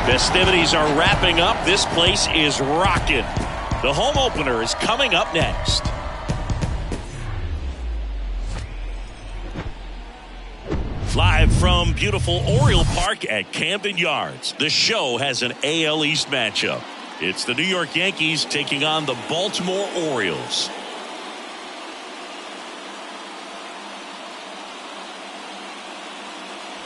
Festivities are wrapping up. This place is rocking. The home opener is coming up next. Live from beautiful Oriole Park at Camden Yards, the show has an AL East matchup. It's the New York Yankees taking on the Baltimore Orioles.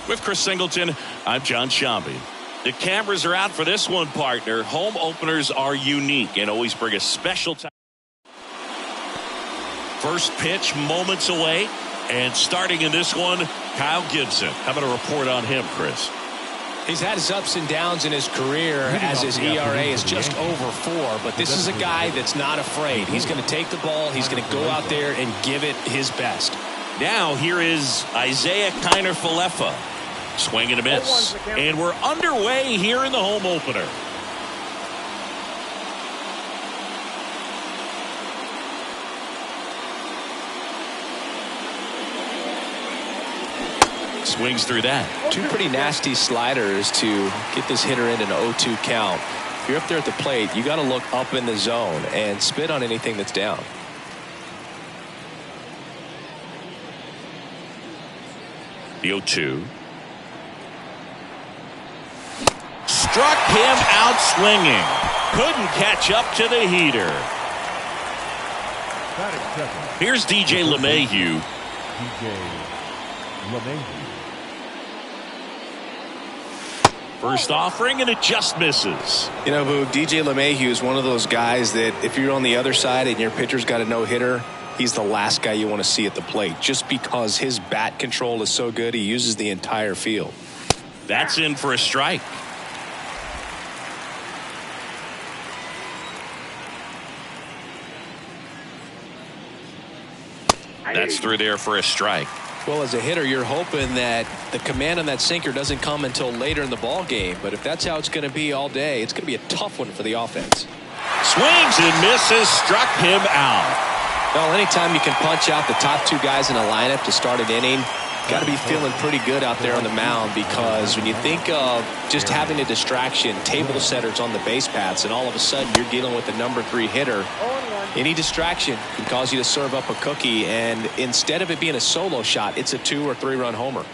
With Chris Singleton, I'm John Shambi. The cameras are out for this one, partner. Home openers are unique and always bring a special time. First pitch moments away, and starting in this one, Kyle Gibson. How about a report on him, Chris? He's had his ups and downs in his career as his ERA is just over 4, but this is a guy that's not afraid. He's going to take the ball, he's going to go out there and give it his best. Now here is Isaiah Kiner-Falefa. Swing and a miss. And we're underway here in the home opener. Swings through that. Two pretty nasty sliders to get this hitter in an 0-2 count. If you're up there at the plate, you got to look up in the zone and spit on anything that's down. The 0-2. Struck him out swinging. Couldn't catch up to the heater. Here's DJ LeMahieu. First offering, and it just misses. You know, Boog, DJ LeMahieu is one of those guys that if you're on the other side and your pitcher's got a no-hitter, he's the last guy you want to see at the plate just because his bat control is so good. He uses the entire field. That's in for a strike. That's through there for a strike. Well, as a hitter, you're hoping that the command on that sinker doesn't come until later in the ball game. But if that's how it's going to be all day, it's going to be a tough one for the offense. Swings and misses, struck him out. Well, anytime you can punch out the top two guys in a lineup to start an inning, got to be feeling pretty good out there on the mound, because when you think of just having a distraction, table setters on the base paths, and all of a sudden you're dealing with the number 3 hitter, any distraction can cause you to serve up a cookie, and instead of it being a solo shot, it's a 2 or 3 run homer.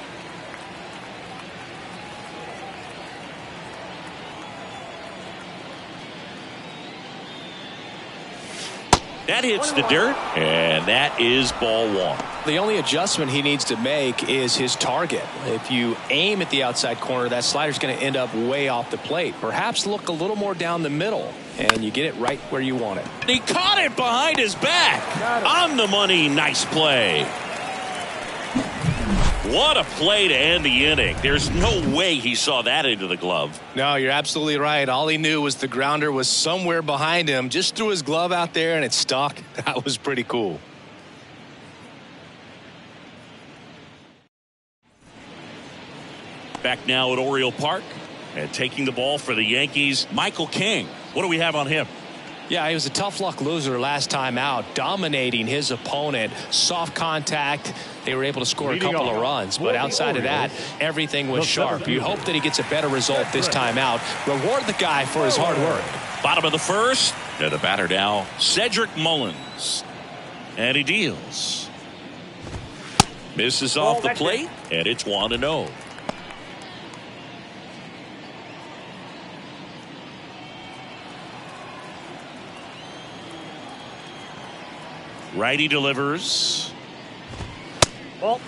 That hits the dirt, and that is ball 1. The only adjustment he needs to make is his target. If you aim at the outside corner, that slider's going to end up way off the plate. Perhaps look a little more down the middle, and you get it right where you want it. He caught it behind his back. On the money. Nice play. What a play to end the inning. There's no way he saw that into the glove. No, you're absolutely right. All he knew was the grounder was somewhere behind him. Just threw his glove out there and it stuck. That was pretty cool. Back now at Oriole Park, and taking the ball for the Yankees, Michael King. What do we have on him? Yeah, he was a tough luck loser last time out, dominating his opponent. Soft contact. They were able to score a couple of runs, but outside of that, everything was sharp. You hope that he gets a better result this time out. Reward the guy for his hard work. Bottom of the first, and the batter now, Cedric Mullins. And he deals. Misses off the plate, and it's 1-0. Righty delivers. Well.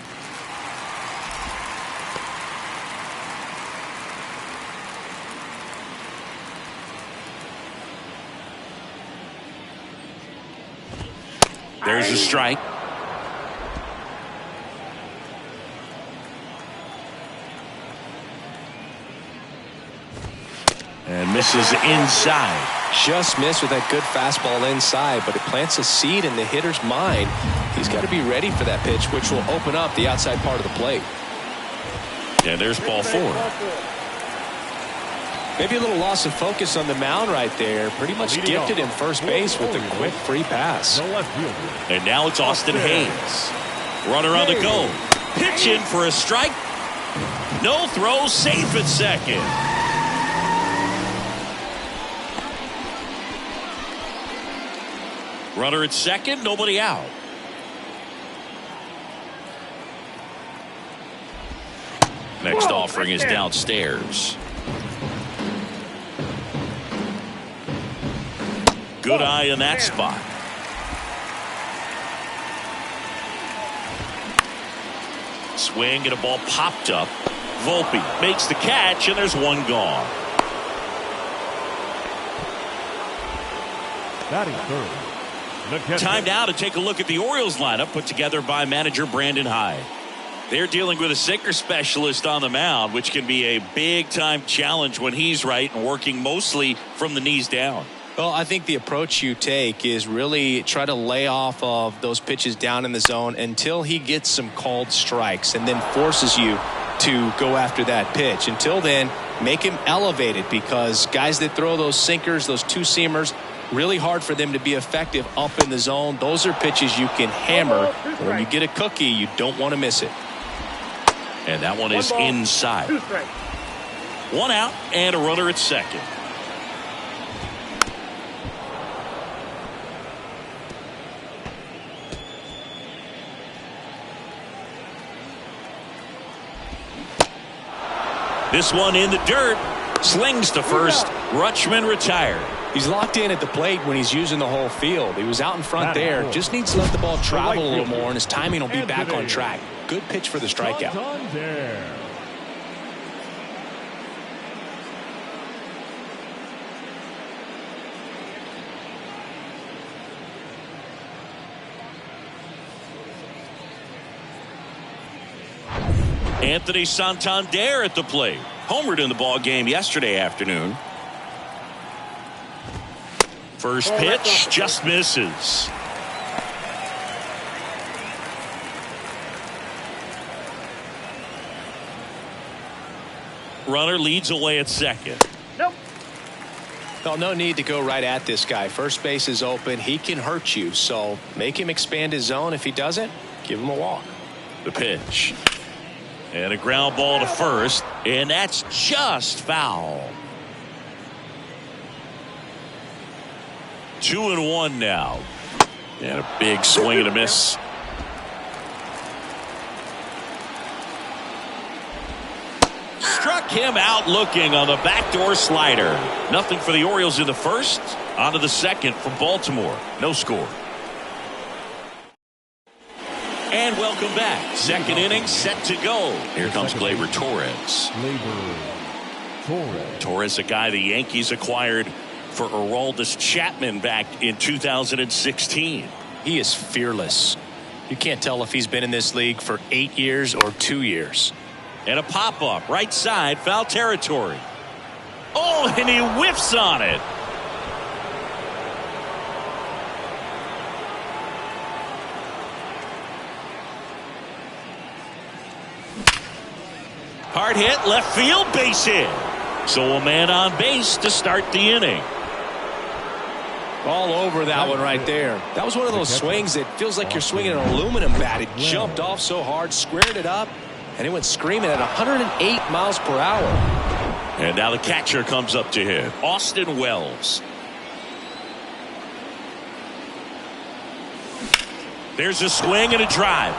There's a strike. And misses inside. Just missed with that good fastball inside, but it plants a seed in the hitter's mind. He's got to be ready for that pitch, which will open up the outside part of the plate. And there's ball 4. Maybe a little loss of focus on the mound right there. Pretty much gifted him first base with a quick free pass. And now it's Austin Hayes. Runner on the go. Pitch in for a strike. No throw, safe at second. Runner at second, nobody out. Next offering is downstairs. Good eye in that spot. Swing and a ball popped up. Volpe makes the catch, and there's one gone. Batting third. Time now to take a look at the Orioles lineup put together by manager Brandon Hyde. They're dealing with a sinker specialist on the mound, which can be a big-time challenge when he's right and working mostly from the knees down. Well, I think the approach you take is really try to lay off of those pitches down in the zone until he gets some called strikes and then forces you to go after that pitch. Until then, make him elevated, because guys that throw those sinkers, those two-seamers, really hard for them to be effective up in the zone. Those are pitches you can hammer. When you get a cookie, you don't want to miss it. And that one is inside. One out and a runner at second. This one in the dirt. Slings to first. Rutschman retired. He's locked in at the plate when he's using the whole field. He was out in front there. Just needs to let the ball travel a little more, and his timing will be back on track. Good pitch for the strikeout. Anthony Santander at the plate. Homered in the ball game yesterday afternoon. First pitch just misses. Runner leads away at second. Nope. Well, no need to go right at this guy. First base is open. He can hurt you, so make him expand his zone. If he doesn't, give him a walk. The pitch. And a ground ball to first, and that's just foul. 2-1 now. And a big swing and a miss. Struck him out looking on the backdoor slider. Nothing for the Orioles in the first. On to the second for Baltimore. No score. And welcome back. Second inning set to go. Here comes Gleyber Torres. Torres, a guy the Yankees acquired for Aroldis Chapman back in 2016. He is fearless. You can't tell if he's been in this league for 8 years or 2 years. And a pop-up right side, foul territory. Oh, and he whiffs on it. Hard hit, left field, base hit. So a man on base to start the inning. All over that one right there. That was one of those swings that feels like you're swinging an aluminum bat. It jumped off so hard, squared it up, and it went screaming at 108 miles per hour. And now the catcher comes up to hit. Austin Wells. There's a swing and a drive.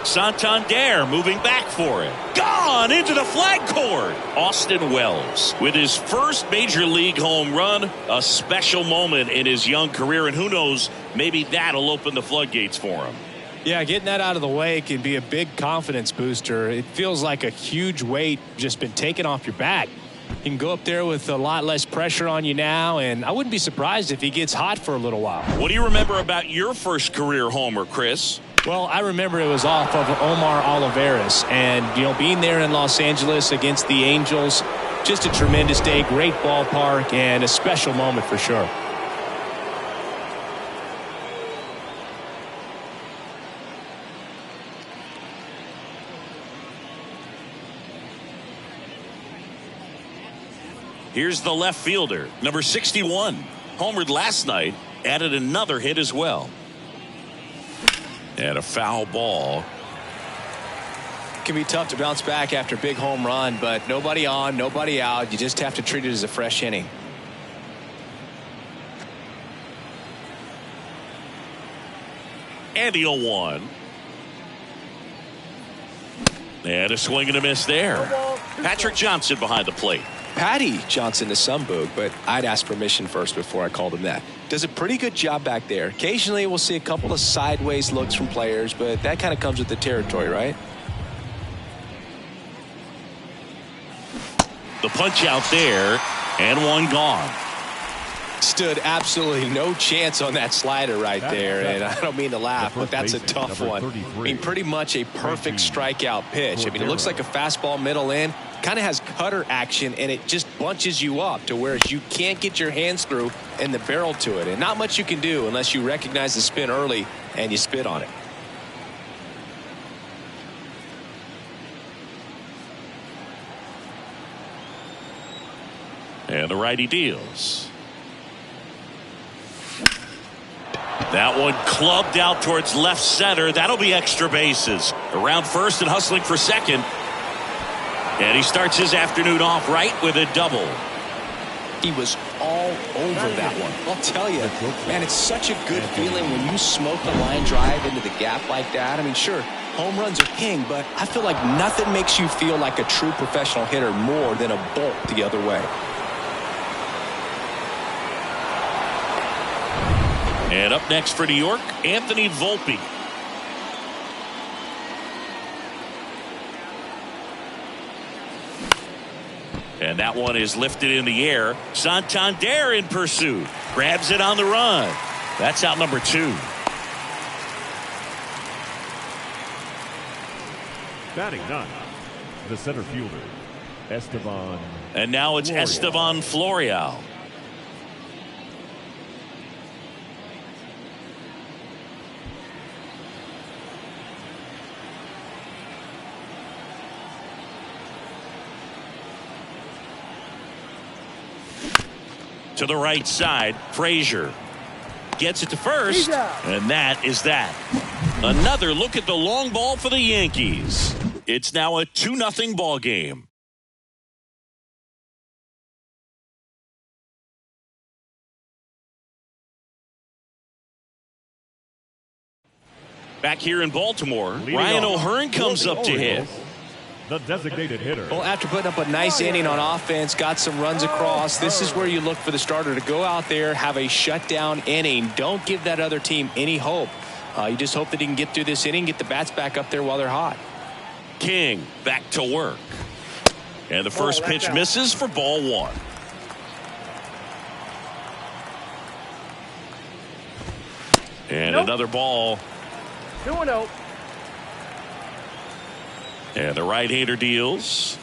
Santander moving back for it. Gone into the flag court. Austin Wells with his first major league home run. A special moment in his young career, and who knows, maybe that'll open the floodgates for him. Yeah, getting that out of the way can be a big confidence booster. It feels like a huge weight just been taken off your back. You can go up there with a lot less pressure on you now, and I wouldn't be surprised if he gets hot for a little while. What do you remember about your first career homer, Chris? Well, I remember it was off of Omar Olivares, and, you know, being there in Los Angeles against the Angels, just a tremendous day, great ballpark, and a special moment for sure. Here's the left fielder, number 61. Homered last night, added another hit as well. And a foul ball. It can be tough to bounce back after a big home run, but nobody on, nobody out. You just have to treat it as a fresh inning. And the 0-1. And a swing and a miss there. Patrick Johnson behind the plate. Patty Johnson to some boog, but I'd ask permission first before I called him that. Does a pretty good job back there. Occasionally we'll see a couple of sideways looks from players, but that kind of comes with the territory, right? The punch out there, and one gone. Stood absolutely no chance on that slider right there, and I don't mean to laugh, but that's a tough one. I mean, pretty much a perfect strikeout pitch. I mean, it looks like a fastball middle in, kind of has cutter action, and it just bunches you up to where you can't get your hands through and the barrel to it, and not much you can do unless you recognize the spin early and you spit on it. And the righty deals. That one clubbed out towards left center. That'll be extra bases. Around first and hustling for second. And he starts his afternoon off right with a double. He was all over that one. I'll tell you, man, it's such a good feeling when you smoke a line drive into the gap like that. I mean, sure, home runs are king, but I feel like nothing makes you feel like a true professional hitter more than a bolt the other way. And up next for New York, Anthony Volpe. And that one is lifted in the air. Santander in pursuit. Grabs it on the run. That's out number 2. Batting 9, the center fielder, Estevan. And now it's Florial. Estevan Florial. To the right side, Frazier gets it to first, and that is that. Another look at the long ball for the Yankees. It's now a 2-0 ball game. Back here in Baltimore, Ryan O'Hearn comes up to hit. The designated hitter. Well, after putting up a nice inning on offense, got some runs across, this is where you look for the starter to go out there, have a shutdown inning. Don't give that other team any hope. You just hope that he can get through this inning, get the bats back up there while they're hot. King back to work. And the first pitch misses for ball 1. And another ball. 2-0. And the right-hander deals.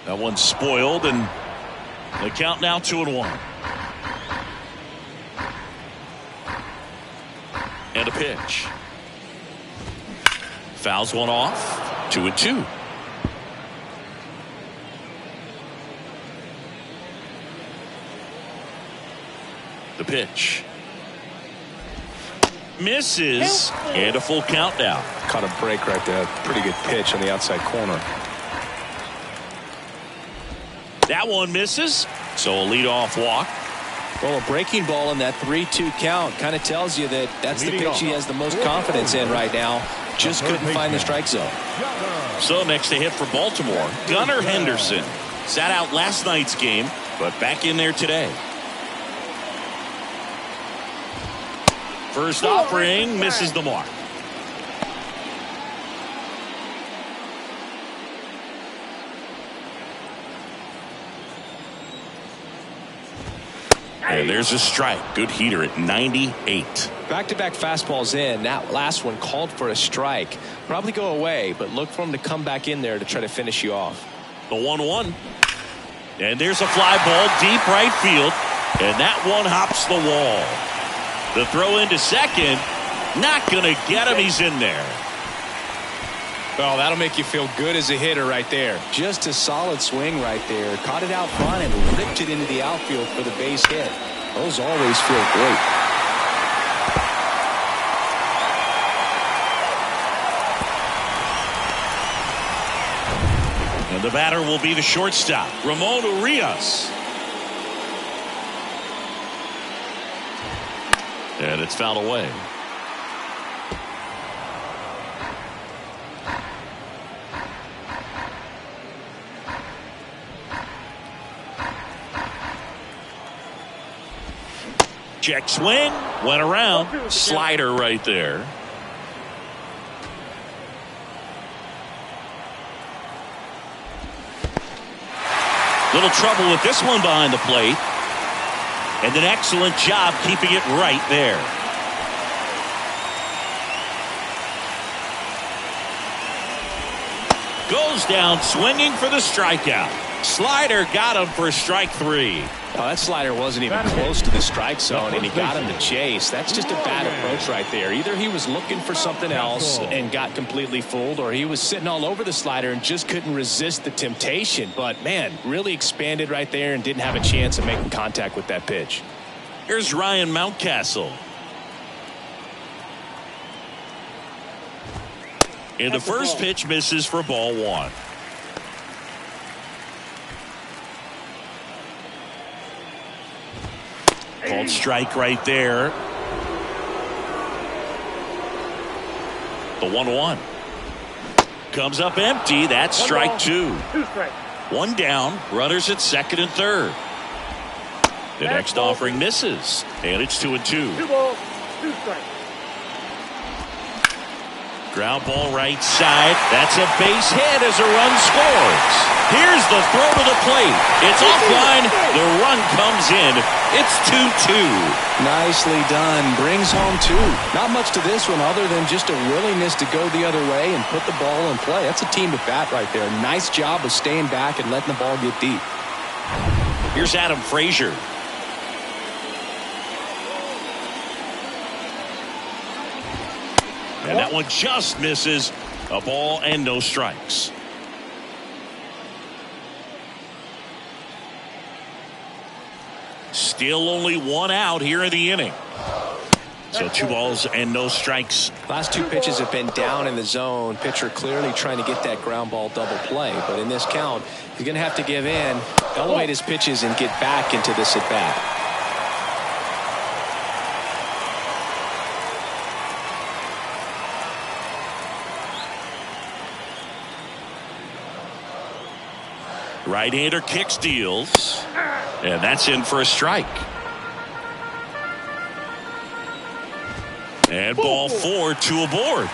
That one's spoiled, and the count now 2-1. And a pitch. Fouls one off. 2-2. The pitch. Misses, and a full count now. Caught a break right there. Pretty good pitch on the outside corner. That one misses, so a leadoff walk. Well, a breaking ball in that 3-2 count kind of tells you that that's the pitch he has the most confidence in right now. Just couldn't find the strike zone. So next to hit for Baltimore, Gunnar Henderson. Sat out last night's game, but back in there today. First offering misses the mark. And there's a strike. Good heater at 98. Back-to-back fastballs in. That last one called for a strike. Probably go away, but look for him to come back in there to try to finish you off. The 1-1. And there's a fly ball deep right field. And that one hops the wall. The throw into second. Not going to get him. He's in there. Well, that'll make you feel good as a hitter right there. Just a solid swing right there. Caught it out front and ripped it into the outfield for the base hit. Those always feel great. And the batter will be the shortstop, Ramon Urias. And it's fouled away. Check swing. Went around. Slider right there. Little trouble with this one behind the plate. And an excellent job keeping it right there. Goes down swinging for the strikeout. Slider got him for strike 3. Oh, that slider wasn't even close to the strike zone, and he got him to chase. That's just a bad approach right there. Either he was looking for something else and got completely fooled, or he was sitting all over the slider and just couldn't resist the temptation. But, man, really expanded right there and didn't have a chance of making contact with that pitch. Here's Ryan Mountcastle. And the first pitch misses for ball 1. Called strike right there. The 1-1 comes up empty. That's strike 2. 2 strikes. 1 down. Runners at second and third. The next offering misses, and it's 2-2. 2 balls, 2 strikes. Ground ball right side. That's a base hit as a run scores. Here's the throw to the plate. It's offline. The run comes in. It's 2-2. Nicely done. Brings home 2. Not much to this one other than just a willingness to go the other way and put the ball in play. That's a team at bat right there. Nice job of staying back and letting the ball get deep. Here's Adam Frazier. And that one just misses. A ball and no strikes. Still only 1 out here in the inning. So 2 balls and no strikes. Last 2 pitches have been down in the zone. Pitcher clearly trying to get that ground ball double play. But in this count, he's going to have to give in, elevate his pitches, and get back into this at bat. Right-hander kicks, deals, and that's in for a strike. And ball 4, 2 aboard.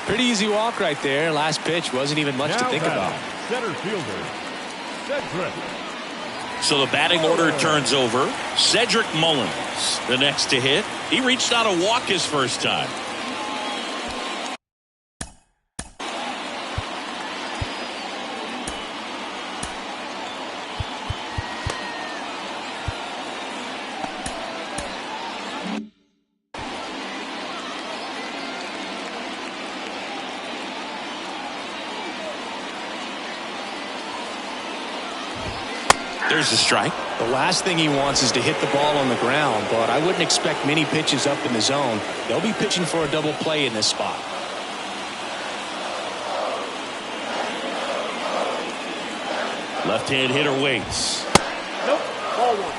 Pretty easy walk right there. Last pitch wasn't even much to think about. Center fielder, Cedric. So the batting order turns over. Cedric Mullins, the next to hit. He reached out a walk his first time. There's the strike. The last thing he wants is to hit the ball on the ground, but I wouldn't expect many pitches up in the zone. They'll be pitching for a double play in this spot. Left-hand hitter waits. Nope. Ball 1.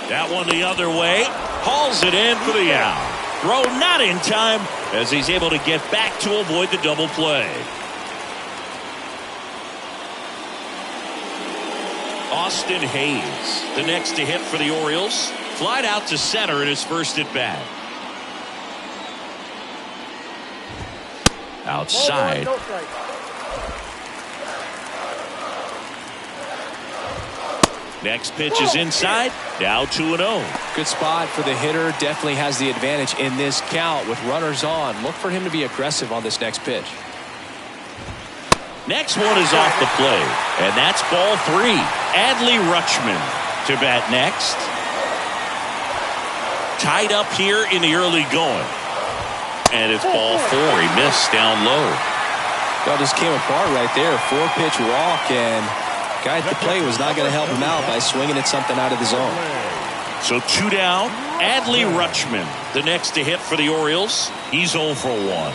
That one the other way. Hauls it in for the out. Throw not in time as he's able to get back to avoid the double play. Austin Hayes, the next to hit for the Orioles. Flied out to center in his first at bat. Outside. Ball 1, no strikes. Next pitch is inside. Now 2-0. Good spot for the hitter. Definitely has the advantage in this count with runners on. Look for him to be aggressive on this next pitch. Next one is off the play, and that's ball 3. Adley Rutschman to bat next. Tied up here in the early going. And it's ball 4. He missed down low. That just came apart right there. 4-pitch walk, and guy at the plate was not going to help him out by swinging at something out of the zone. So 2 down. Adley Rutschman, the next to hit for the Orioles. He's 0 for 1.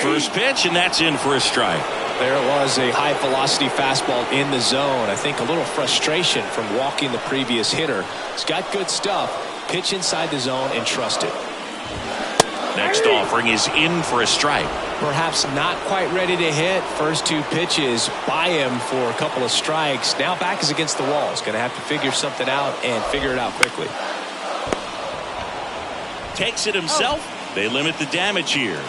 First pitch, and that's in for a strike. There it was, a high-velocity fastball in the zone. I think a little frustration from walking the previous hitter. He's got good stuff. Pitch inside the zone and trust it. Next offering is in for a strike. Perhaps not quite ready to hit. First two pitches by him for a couple of strikes. Now back is against the wall. He's going to have to figure something out and figure it out quickly. Takes it himself. They limit the damage here.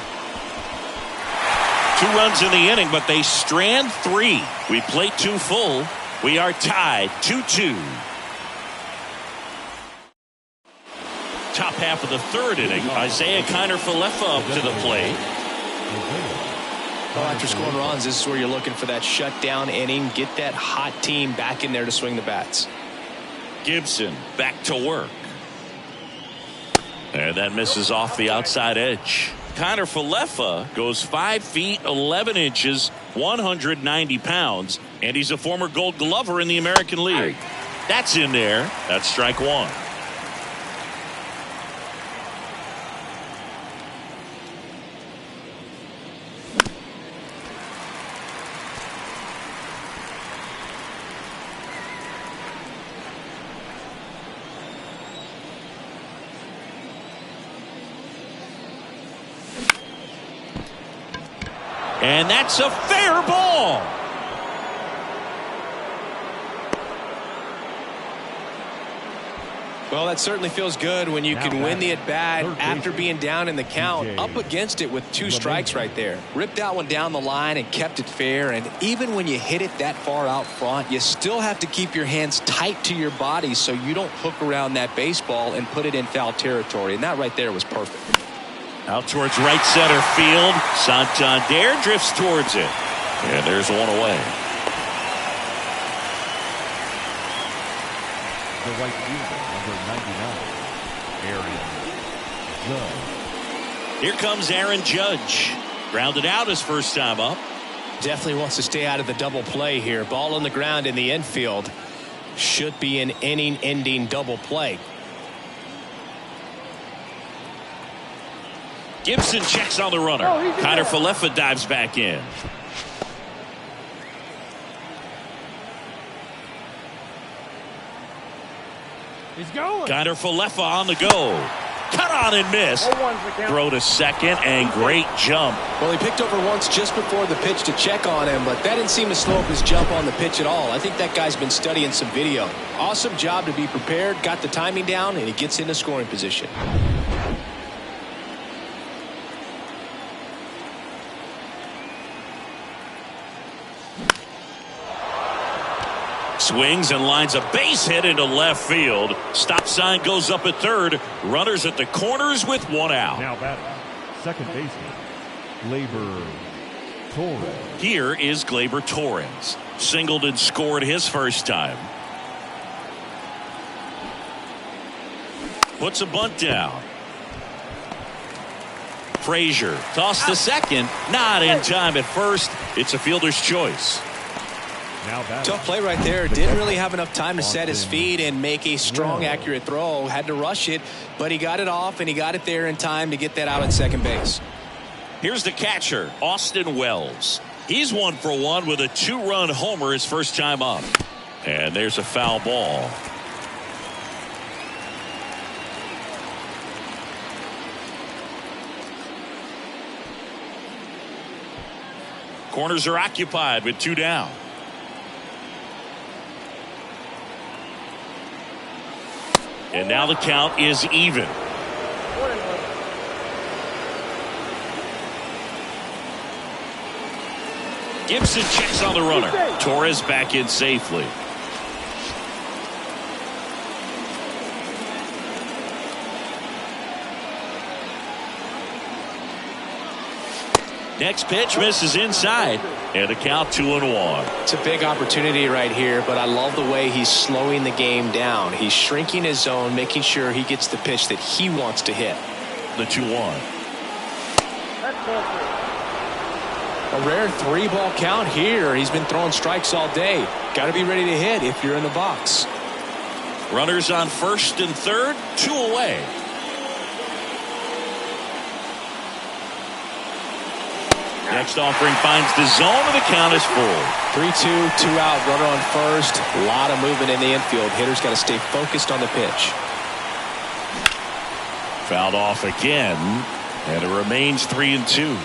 2 runs in the inning, but they strand 3. We play 2 full. We are tied 2-2. Top half of the 3rd inning. Isaiah Kiner-Falefa up to the plate. Well, after scoring runs, this is where you're looking for that shutdown inning. Get that hot team back in there to swing the bats. Gibson back to work. And that misses off the outside edge. Kiner-Falefa goes 5 feet 11 inches, 190 pounds, and he's a former Gold Glover in the American League. That's in there. That's strike 1. And that's a fair ball. Well, that certainly feels good when you can win the at-bat after being down in the count, up against it with 2 strikes right there. Ripped that one down the line and kept it fair. And even when you hit it that far out front, you still have to keep your hands tight to your body so you don't hook around that baseball and put it in foul territory. And that right there was perfect. Out towards right center field. Santander drifts towards it. And there's one away. The right fielder, number 99, Aaron Judge. Here comes Aaron Judge. Grounded out his first time up. Definitely wants to stay out of the double play here. Ball on the ground in the infield. Should be an inning-ending double play. Gibson checks on the runner. Kiner-Falefa dives back in. He's going. Kiner-Falefa on the go. Cut on and miss. Throw to second and great jump. Well, he picked over once just before the pitch to check on him, but that didn't seem to slow up his jump on the pitch at all. I think that guy's been studying some video. Awesome job to be prepared, got the timing down, and he gets into scoring position. Swings and lines a base hit into left field. Stop sign goes up at third. Runners at the corners with 1 out. Now batting, second baseman, Gleyber Torres. Here is Gleyber Torres. Singled and scored his first time. Puts a bunt down. Frazier tossed to second. Not in time at first. It's a fielder's choice. Tough play right there. Didn't really have enough time to set his feet and make a strong, accurate throw. Had to rush it, but he got it off, and he got it there in time to get that out at second base. Here's the catcher, Austin Wells. He's 1 for 1 with a 2-run homer his first time up. And there's a foul ball. Corners are occupied with 2 down. And now the count is even. Gibson checks on the runner. Torres back in safely. Next pitch misses inside, and a count 2-1. It's a big opportunity right here, but I love the way he's slowing the game down. He's shrinking his zone, making sure he gets the pitch that he wants to hit. The 2-1. A rare 3-ball count here. He's been throwing strikes all day. Got to be ready to hit if you're in the box. Runners on first and third, 2 away. Next offering finds the zone, and the count is full. 3-2, 2-out, runner on first. A lot of movement in the infield. Hitter's got to stay focused on the pitch. Fouled off again, and it remains 3-2.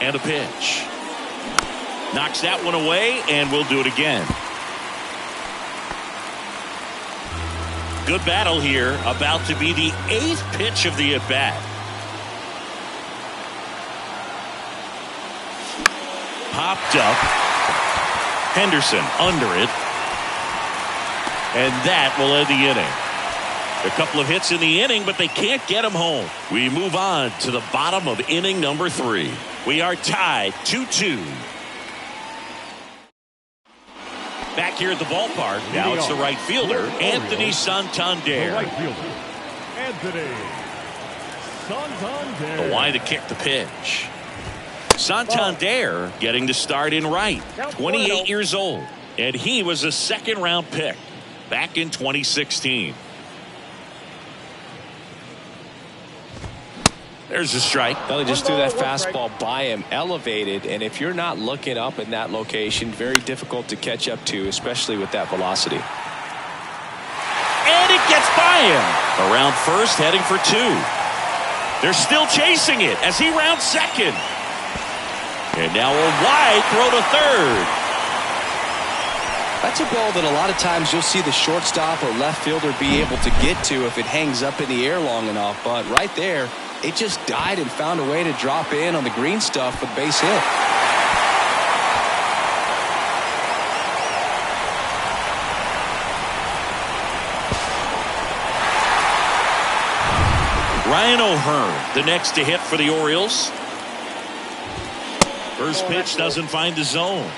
And a pitch. Knocks that one away, and we'll do it again. Good battle here, about to be the 8th pitch of the at-bat. Popped up. Henderson under it. And that will end the inning. A couple of hits in the inning, but they can't get him home. We move on to the bottom of inning number 3. We are tied 2-2. Back here at the ballpark, now it's the right fielder, Anthony Santander. Right fielder, Anthony Santander. The line to kick the pitch. Santander getting the start in right. 28 years old, and he was a second-round pick back in 2016. There's a strike. Well, they just threw that fastball by him, elevated, and if you're not looking up in that location, very difficult to catch up to, especially with that velocity. And it gets by him. Around first, heading for 2. They're still chasing it as he rounds second. And now a wide throw to third. That's a ball that a lot of times you'll see the shortstop or left fielder be able to get to if it hangs up in the air long enough, but right there, it just died and found a way to drop in on the green stuff with base hit. Ryan O'Hearn, the next to hit for the Orioles. First pitch doesn't find the zone.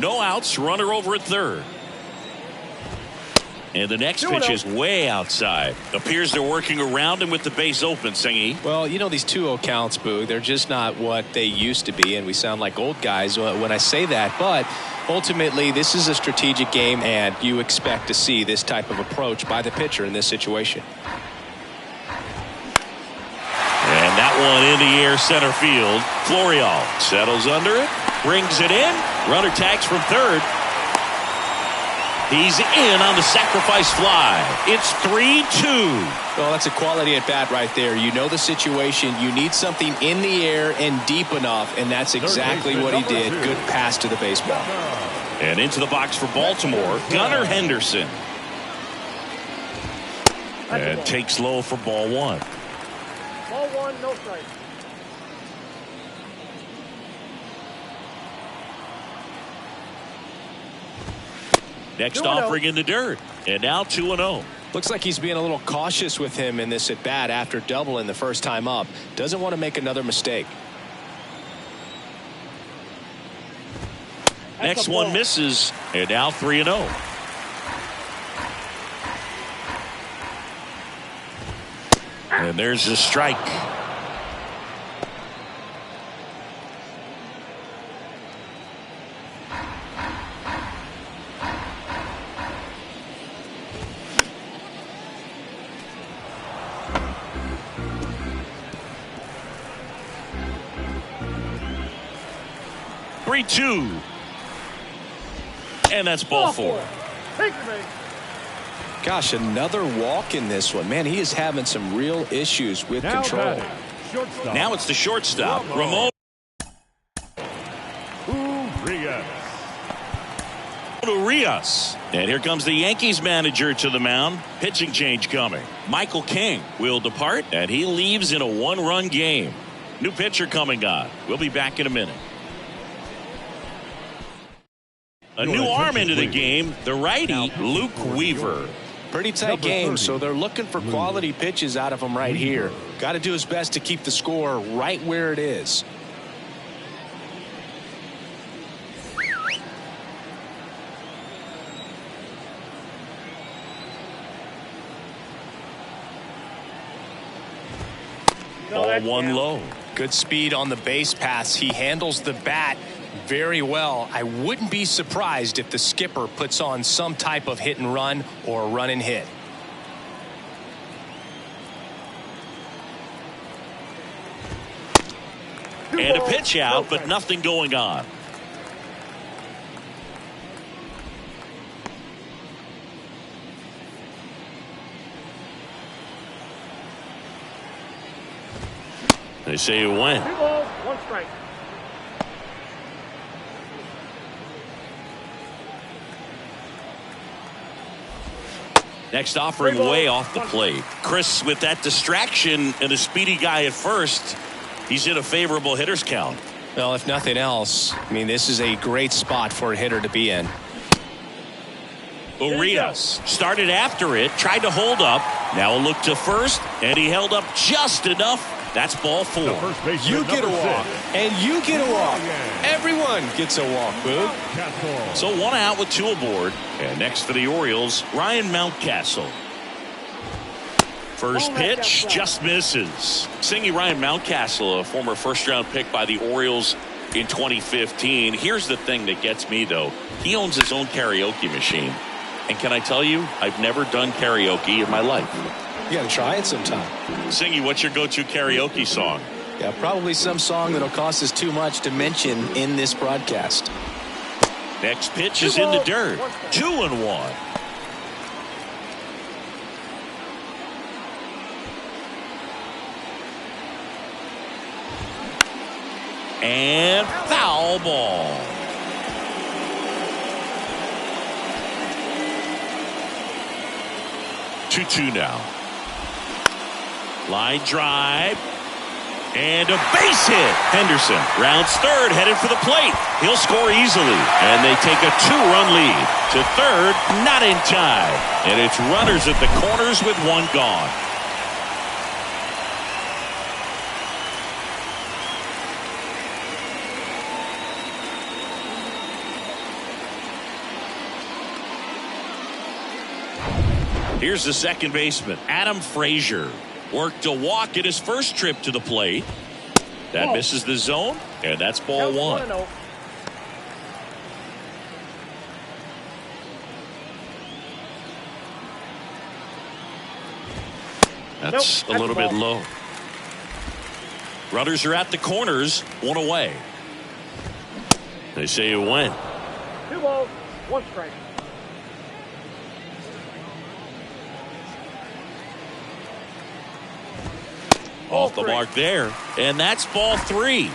No outs, runner over at third. And the next pitch is way outside. Appears they're working around him with the base open, Singy. Well, you know, these 2-0 counts, Boo, they're just not what they used to be, and we sound like old guys when I say that. But ultimately, this is a strategic game, and you expect to see this type of approach by the pitcher in this situation. And that one in the air center field. Florial settles under it, brings it in. Runner tags from third. He's in on the sacrifice fly. It's 3-2. Well, that's a quality at bat right there. You know the situation. You need something in the air and deep enough, and that's exactly what he did. Good pass to the baseball. And into the box for Baltimore, Gunnar Henderson. And takes low for ball 1. Ball 1, no strike. Next offering in the dirt. And now 2-0. Looks like he's being a little cautious with him in this at bat after doubling the first time up. Doesn't want to make another mistake. Next one misses. And now 3-0. And there's the strike. Two. And that's ball 4. Gosh, another walk in this one. Man, he is having some real issues with control. Now it's the shortstop, Ramon Urias. And here comes the Yankees manager to the mound. Pitching change coming. Michael King will depart, and he leaves in a 1-run game. New pitcher coming on. We'll be back in a minute. A new arm into the game, the righty, Luke Weaver. Pretty tight game, so they're looking for quality pitches out of him right here. Got to do his best to keep the score right where it is. Ball 1 low. Good speed on the base pass. He handles the bat very well. I wouldn't be surprised if the skipper puts on some type of hit and run or run and hit. And a pitch out, but nothing going on. They say you win. 2 balls, 1 strike. Next offering way off the plate. Chris, with that distraction and a speedy guy at first, he's in a favorable hitter's count. Well, if nothing else, I mean, this is a great spot for a hitter to be in. Urias started after it, tried to hold up. Now a look to first, and he held up just enough. That's ball 4. You get a walk, and you get a walk. Everyone gets a walk, Boog. So 1 out with 2 aboard. And next for the Orioles, Ryan Mountcastle. First pitch just misses. Singing Ryan Mountcastle, a former first-round pick by the Orioles in 2015. Here's the thing that gets me, though. He owns his own karaoke machine. And can I tell you, I've never done karaoke in my life. You got to try it sometime. Singy, what's your go-to karaoke song? Yeah, probably some song that'll cost us too much to mention in this broadcast. Next pitch is in the dirt. 2-1. And foul ball. 2-2 now. Line drive. And a base hit. Henderson rounds third, headed for the plate. He'll score easily. And they take a 2-run lead. To third, not in time. And it's runners at the corners with 1 gone. Here's the second baseman, Adam Frazier. Worked a walk at his first trip to the plate. That misses the zone, and that's ball 1. That's a little bit low. Runners are at the corners, 1 away. They say you win. 2 balls, 1 strike. Off the mark there, and that's ball 3.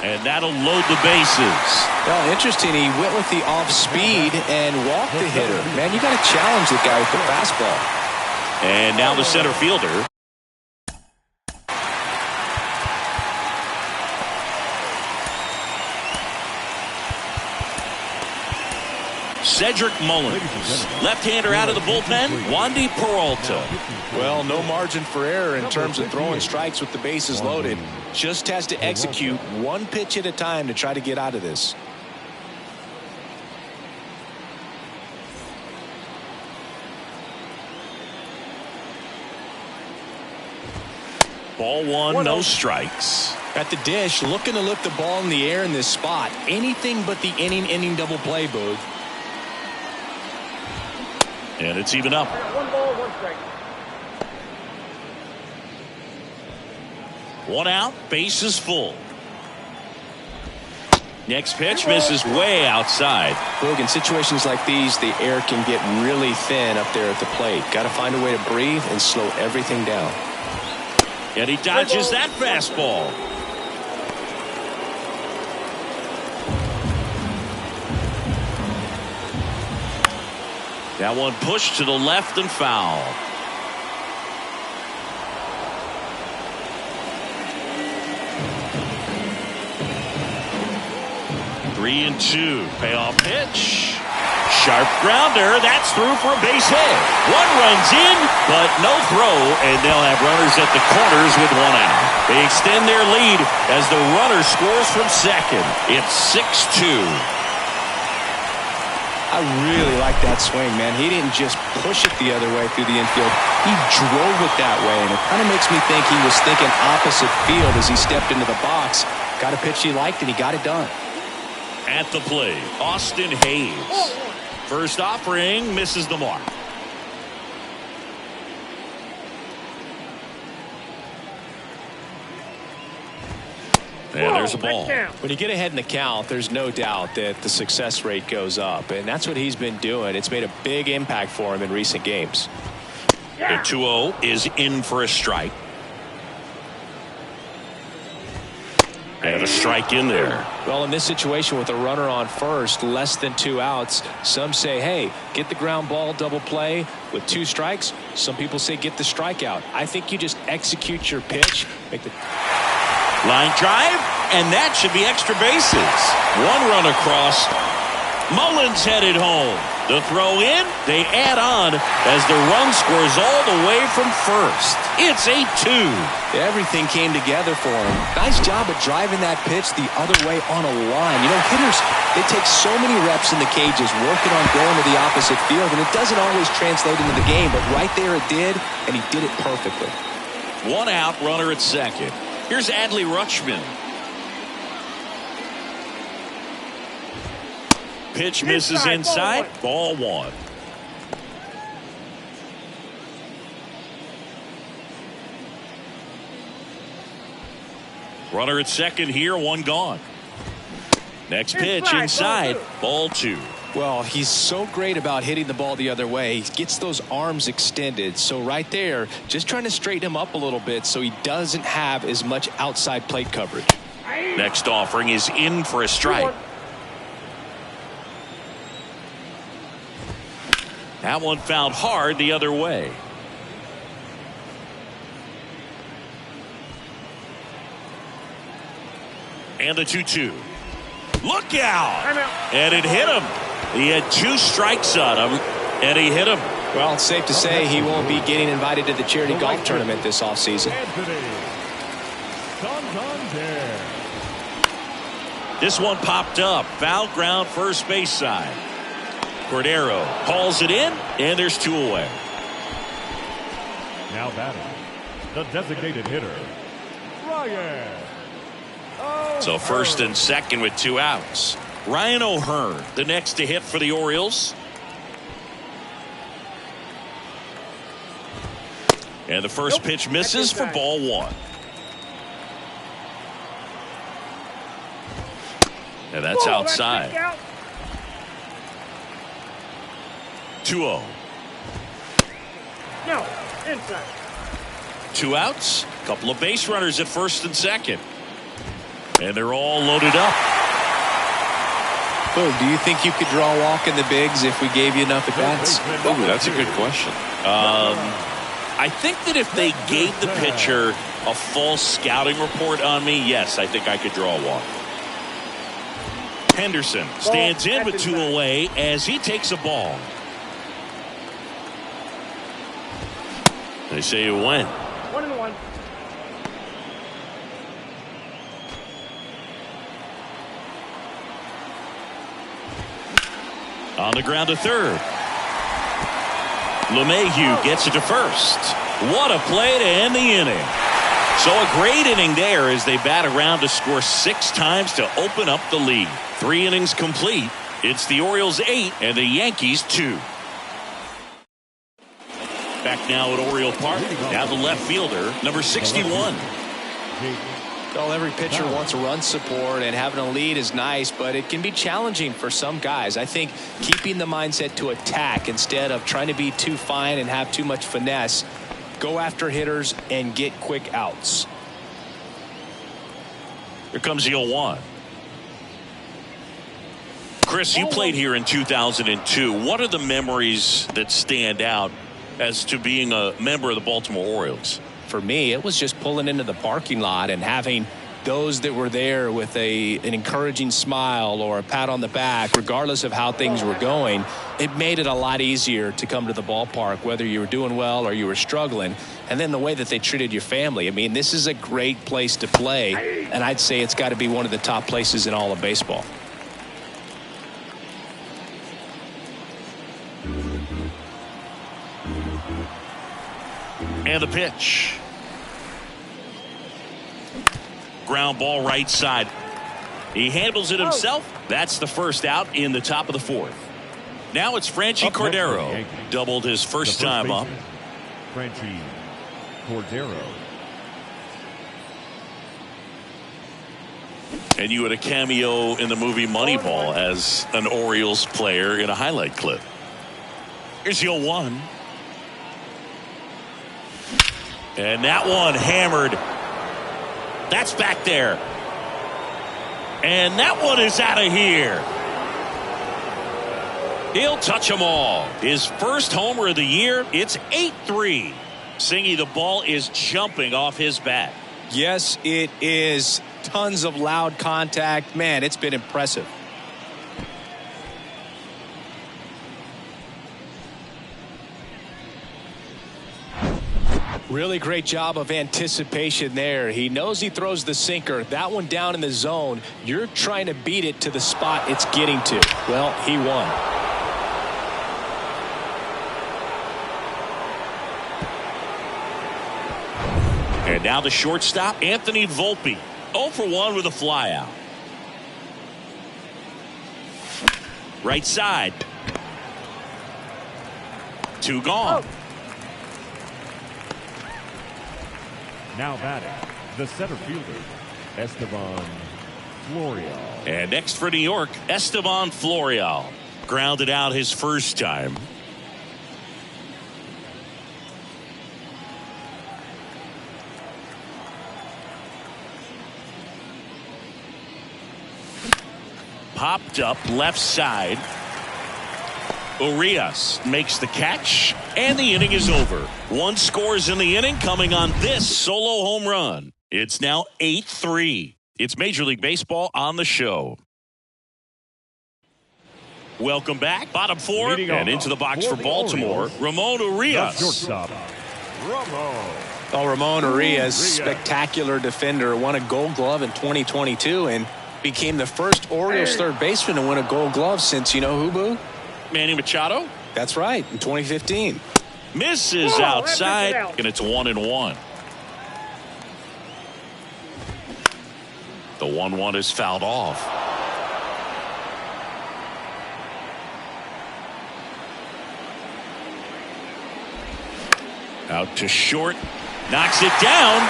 And that'll load the bases. Well, interesting. He went with the off speed and walked the hitter. Man, you got to challenge the guy with the fastball. And now the center fielder. Cedric Mullins. Left-hander out of the bullpen, Wandy Peralta. Well, no margin for error in terms of throwing strikes with the bases loaded. Just has to execute 1 pitch at a time to try to get out of this. Ball 1, no strikes. At the dish, looking to lift the ball in the air in this spot. Anything but the inning double play, Boog. And it's even up. 1 ball, 1 strike. 1 out, base is full. Next pitch misses way outside. Boog, in situations like these, the air can get really thin up there at the plate. Got to find a way to breathe and slow everything down. And he dodges that fastball. That one pushed to the left and foul. Three and 2. Payoff pitch. Sharp grounder. That's through for a base hit. 1 runs in, but no throw, and they'll have runners at the corners with 1 out. They extend their lead as the runner scores from second. It's 6-2. I really like that swing, man. He didn't just push it the other way through the infield. He drove it that way, and it kind of makes me think he was thinking opposite field as he stepped into the box. Got a pitch he liked, and he got it done. At the plate, Austin Hayes. First offering misses the mark. And there's a ball. When you get ahead in the count, there's no doubt that the success rate goes up, and that's what he's been doing. It's made a big impact for him in recent games. The 2-0 is in for a strike. And a strike in there. Well, in this situation with a runner on first, less than 2 outs, some say, hey, get the ground ball, double play with 2 strikes. Some people say get the strikeout. I think you just execute your pitch, make the line drive, and that should be extra bases. 1 run across. Mullins headed home. The throw in, they add on as the run scores all the way from first. It's 8-2. Everything came together for him. Nice job of driving that pitch the other way on a line. You know, hitters, they take so many reps in the cages working on going to the opposite field, and it doesn't always translate into the game, but right there it did, and he did it perfectly. 1 out, runner at second. Here's Adley Rutschman. Pitch misses inside. Ball 1. Runner at second here, 1 gone. Next pitch inside. Ball 2. Well, he's so great about hitting the ball the other way. He gets those arms extended. So right there, just trying to straighten him up a little bit so he doesn't have as much outside plate coverage. Next offering is in for a strike. That one fouled hard the other way. And the 2-2. Look out! And it hit him. He had 2 strikes on him, and he hit him. Well, it's safe to say he won't be getting invited to the charity golf tournament this offseason. This one popped up. Foul ground first base side. Cordero hauls it in, and there's 2 away. Now batting, the designated hitter, Ryan. So first and second with 2 outs. Ryan O'Hearn, the next to hit for the Orioles. And the first pitch misses for ball 1. And that's outside. 2-0. No, inside. 2 outs. Couple of base runners at first and second. And they're all loaded up. Boom, do you think you could draw a walk in the bigs if we gave you enough at bats? Ooh, that's a good question. I think that if they gave the pitcher a full scouting report on me, yes, I think I could draw a walk. Henderson stands in with 2 away as he takes a ball. They say you win. 1-1. On the ground to third. LeMahieu gets it to first. What a play to end the inning. So a great inning there as they bat around to score 6 times to open up the lead. 3 innings complete. It's the Orioles 8 and the Yankees 2. Back now at Oriole Park. Now the left fielder, number 61. Well, every pitcher wants run support, and having a lead is nice, but it can be challenging for some guys. I think keeping the mindset to attack instead of trying to be too fine and have too much finesse, go after hitters and get quick outs. Here comes the 0-1. Chris, you played here in 2002. What are the memories that stand out as to being a member of the Baltimore Orioles? For me, it was just pulling into the parking lot and having those that were there with an encouraging smile or a pat on the back, regardless of how things were going. It made it a lot easier to come to the ballpark, whether you were doing well or you were struggling. And then the way that they treated your family. I mean, this is a great place to play, and I'd say it's got to be one of the top places in all of baseball. And the pitch. Ground ball right side. He handles it himself. That's the first out in the top of the fourth. Now it's Franchi Cordero. Doubled his first time up. Franchi Cordero. And you had a cameo in the movie Moneyball as an Orioles player in a highlight clip. Here's your 1. And that one hammered. That's back there. And that one is out of here. He'll touch them all. His first homer of the year. It's 8-3. Singy, the ball is jumping off his bat. Yes, it is. Tons of loud contact. Man, it's been impressive. Really great job of anticipation there. He knows he throws the sinker. That one down in the zone. You're trying to beat it to the spot it's getting to. Well, he won. And now the shortstop, Anthony Volpe. 0 for 1 with a flyout. Right side. 2 gone. Now batting, the center fielder, Esteban Florial. And next for New York, Esteban Florial. Grounded out his first time. Popped up left side. Urias makes the catch, and the inning is over. 1 scores in the inning coming on this solo home run. It's now 8-3. It's Major League Baseball on the show. Welcome back. Bottom 4 and into the box for Baltimore. Ramon Urias. Shortstop, Ramon. Oh, Ramon Urias, spectacular defender, won a Gold Glove in 2022 and became the first Orioles third baseman to win a Gold Glove since, you know who, Boo? Manny Machado. That's right, in 2015. Misses outside, and it's 1-1. The 1-1 is fouled off. Out to short. Knocks it down.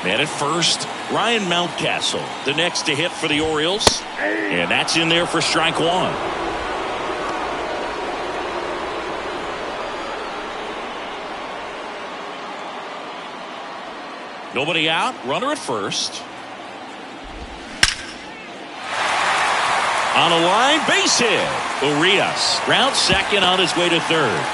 Man at first, Ryan Mountcastle, the next to hit for the Orioles. And that's in there for strike 1. Nobody out, runner at first. On a line, base hit. Urias round second on his way to third.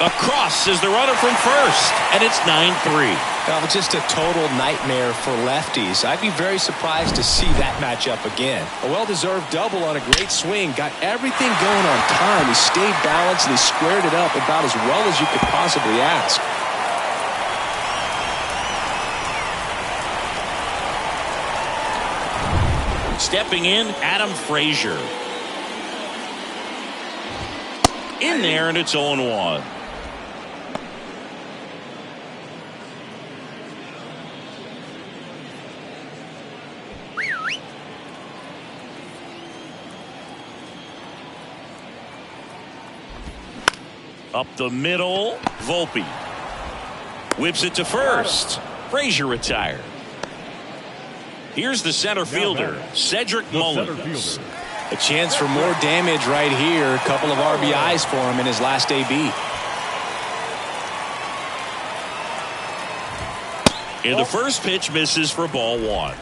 Across is the runner from first, and it's 9-3. Well, just a total nightmare for lefties. I'd be very surprised to see that matchup again. A well-deserved double on a great swing. Got everything going on time. He stayed balanced, and he squared it up about as well as you could possibly ask. Stepping in, Adam Frazier. In there, and it's 0-1. Up the middle, Volpe. Whips it to first. Frazier retired. Here's the center fielder, Cedric Mullins. A chance for more damage right here. A couple of RBIs for him in his last AB. And the first pitch misses for ball 1.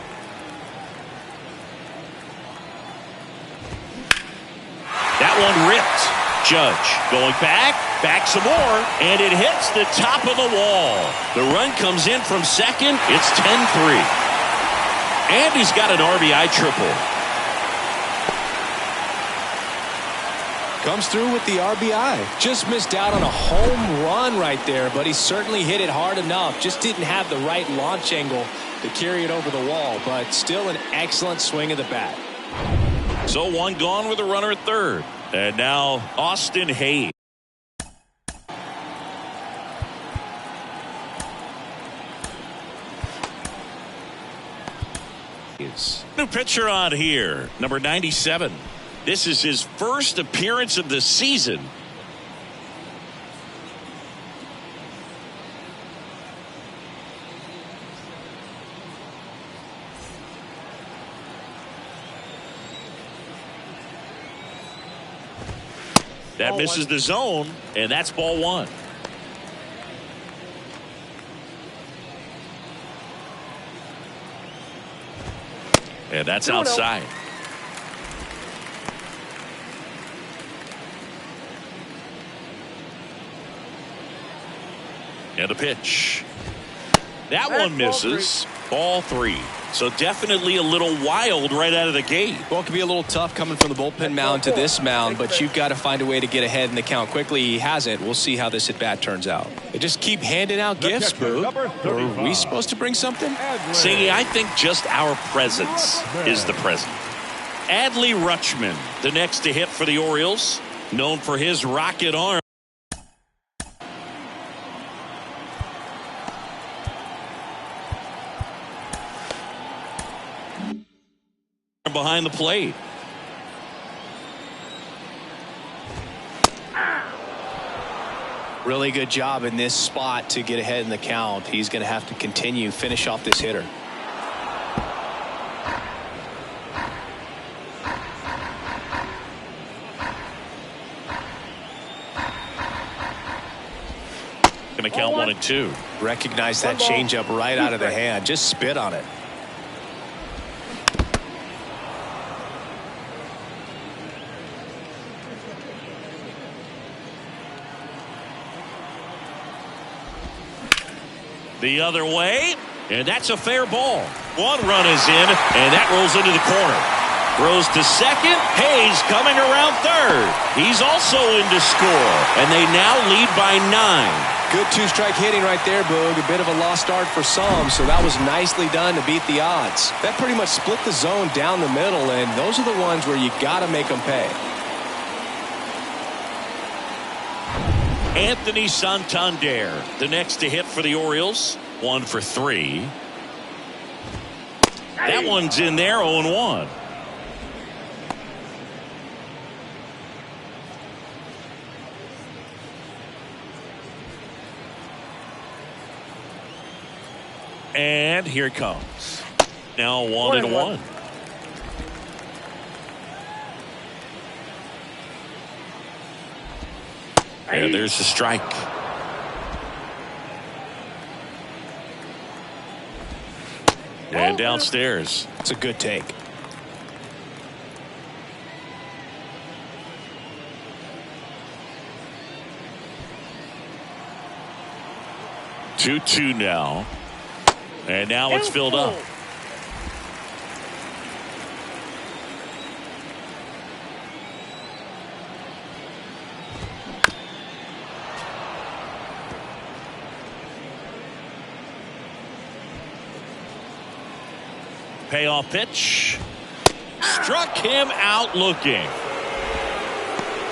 That one ripped. Judge going back some more, and it hits the top of the wall. The run comes in from second. It's 10-3. And he's got an RBI triple. Comes through with the RBI. Just missed out on a home run right there, but he certainly hit it hard enough. Just didn't have the right launch angle to carry it over the wall, but still an excellent swing of the bat. So one gone with a runner at third. And now Austin Hayes. New pitcher on here, number 97. This is his first appearance of the season. That misses the zone, and that's ball one. And that's outside. And a pitch. That one misses. Ball three. So definitely a little wild right out of the gate. Well, it could be a little tough coming from the bullpen mound to this mound, but you've got to find a way to get ahead in the count quickly. He hasn't. We'll see how this at bat turns out. They just keep handing out gifts, Boo. Are we supposed to bring something? Singy, I think just our presence is the present. Adley Rutschman, the next to hit for the Orioles, known for his rocket arm. Behind the plate. Really good job in this spot to get ahead in the count. He's going to have to continue, finish off this hitter. Going to count 1 and 2. Recognize that changeup right out of the hand. Just spit on it. The other way, and that's a fair ball. One run is in, and that rolls into the corner. Throws to second. Hayes coming around third. He's also in to score, and they now lead by 9. Good two-strike hitting right there, Boog. A bit of a lost start for some, so that was nicely done to beat the odds. That pretty much split the zone down the middle, and those are the ones where you got to make them pay. Anthony Santander, the next to hit for the Orioles. 1 for 3. That one's in there, 0-1. And here it comes. Now 1-1. And there's the strike. And downstairs. It's a good take. Two now. And now it's filled up. Payoff pitch. Struck him out looking.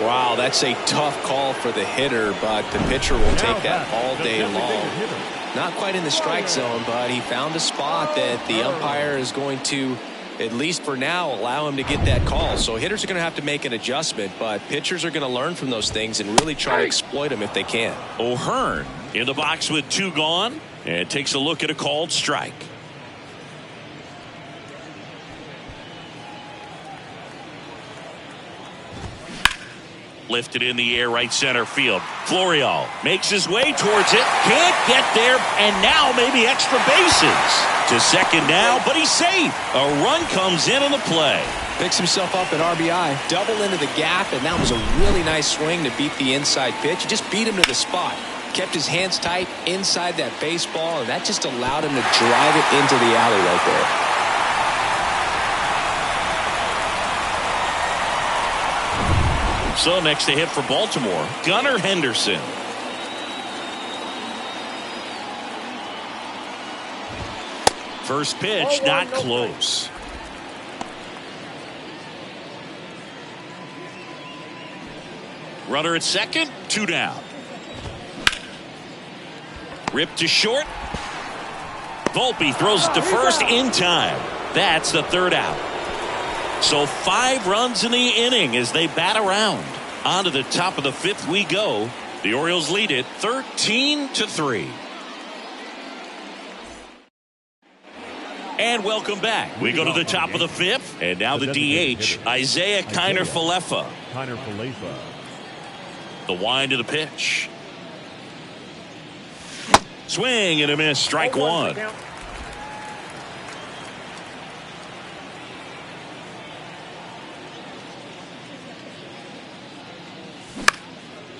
Wow, that's a tough call for the hitter, but the pitcher will take that all day long. Not quite in the strike zone, but he found a spot that the umpire is going to, at least for now, allow him to get that call. So hitters are going to have to make an adjustment, but pitchers are going to learn from those things and really try to exploit them if they can. O'Hearn in the box with 2 gone and takes a look at a called strike. Lifted in the air, right center field. Florial makes his way towards it. Can't get there, and now maybe extra bases. To second now, but he's safe. A run comes in on the play. Picks himself up at RBI. Double into the gap, and that was a really nice swing to beat the inside pitch. He just beat him to the spot. Kept his hands tight inside that baseball, and that just allowed him to drive it into the alley right there. So next to hit for Baltimore, Gunnar Henderson. First pitch, not close. Runner at second, 2 down. Ripped to short. Volpe throws it to first in time. That's the 3rd out. So 5 runs in the inning as they bat around. On to the top of the 5th we go. The Orioles lead it 13-3. And welcome back. We go to the top of the 5th, and now the DH, Isaiah Kiner-Falefa. The wind of the pitch. Swing and a miss, strike 1.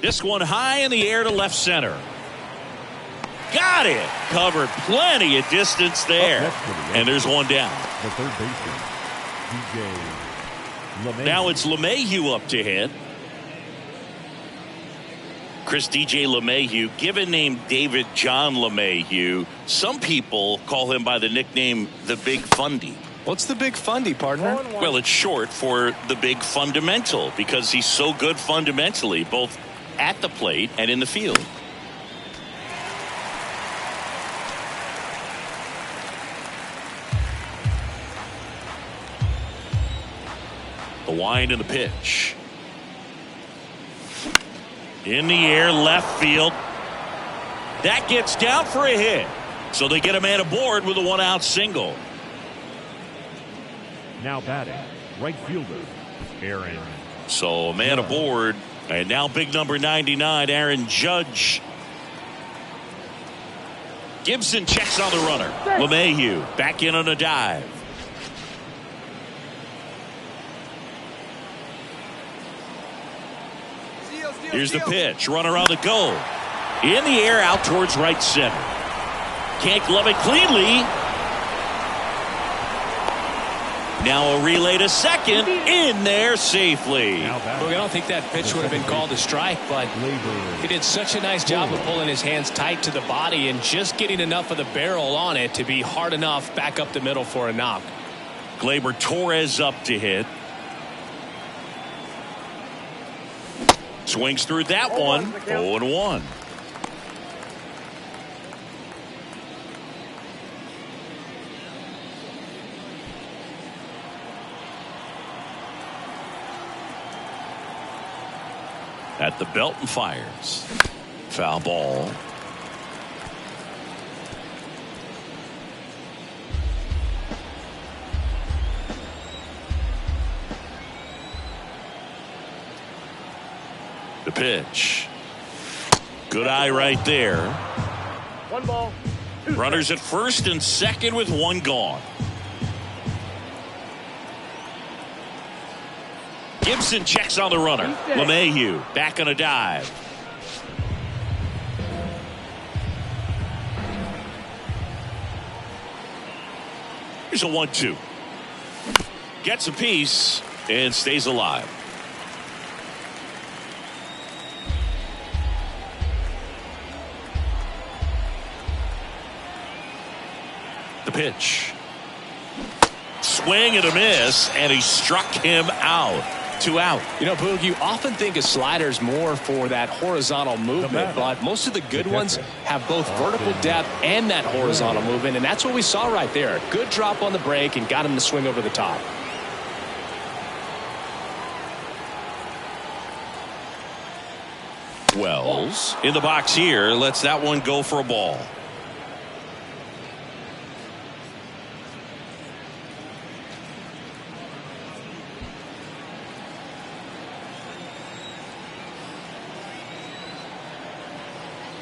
This one high in the air to left center. Got it. Covered plenty of distance there. And there's one down. The third baseman, DJ LeMahieu. Now it's LeMahieu up to hit. Chris, DJ LeMahieu, given name David John LeMahieu. Some people call him by the nickname the Big Fundy. What's the Big Fundy, partner? Well, it's short for the Big Fundamental because he's so good fundamentally, both at the plate and in the field. The wind and the pitch. In the air, left field. That gets down for a hit. So they get a man aboard with a 1-out single. Now batting, right fielder, Aaron. So a man aboard. And now big number 99, Aaron Judge. Gibson checks on the runner. LeMahieu back in on a dive. Here's the pitch. Runner on the go. In the air, out towards right center. Can't glove it cleanly. Now a relay to second. In there safely. Well, I don't think that pitch would have been called a strike, but he did such a nice job of pulling his hands tight to the body and just getting enough of the barrel on it to be hard enough back up the middle for a knock. Gleyber Torres up to hit. Swings through that one. 0-1. At the belt and fires. Foul ball. The pitch. Good eye right there. 1 ball. Runners at first and second with 1 gone. Gibson checks on the runner. LeMahieu back on a dive. Here's a 1-2. Gets a piece and stays alive. The pitch. Swing and a miss, and he struck him out. 2 out. You know, Boog, you often think a slider's more for that horizontal movement, but most of the good ones have both vertical depth and that horizontal movement, and that's what we saw right there. Good drop on the break and got him to swing over the top. Wells in the box here, lets that one go for a ball.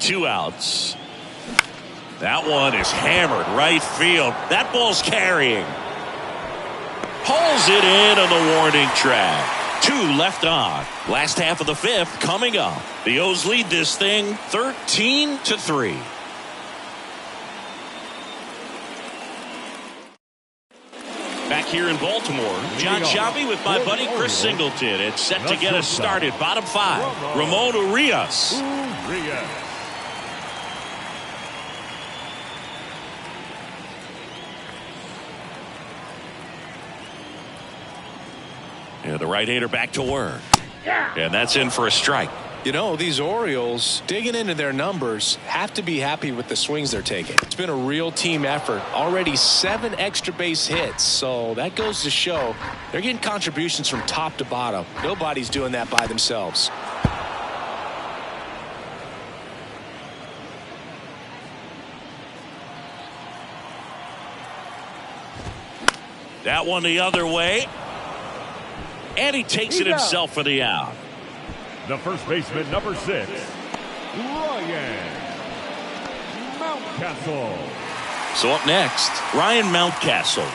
Two outs. That one is hammered right field. That ball's carrying. Pulls it in on the warning track. 2 left on. Last half of the 5th coming up. The O's lead this thing 13-3. Back here in Baltimore. John Shabby with my buddy Chris Singleton. It's set to get us started. Bottom 5. Ramon Urias. And the right-hander back to work. And that's in for a strike. You know, these Orioles, digging into their numbers, have to be happy with the swings they're taking. It's been a real team effort. Already 7 extra base hits, so that goes to show they're getting contributions from top to bottom. Nobody's doing that by themselves. That one the other way. And he takes it himself for the out. The first baseman, number 6, Ryan Mountcastle. So up next, Ryan Mountcastle.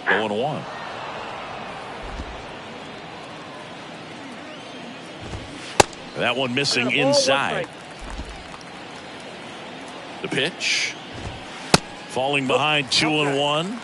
Going 1. That one missing inside. The pitch. Falling behind 2-1.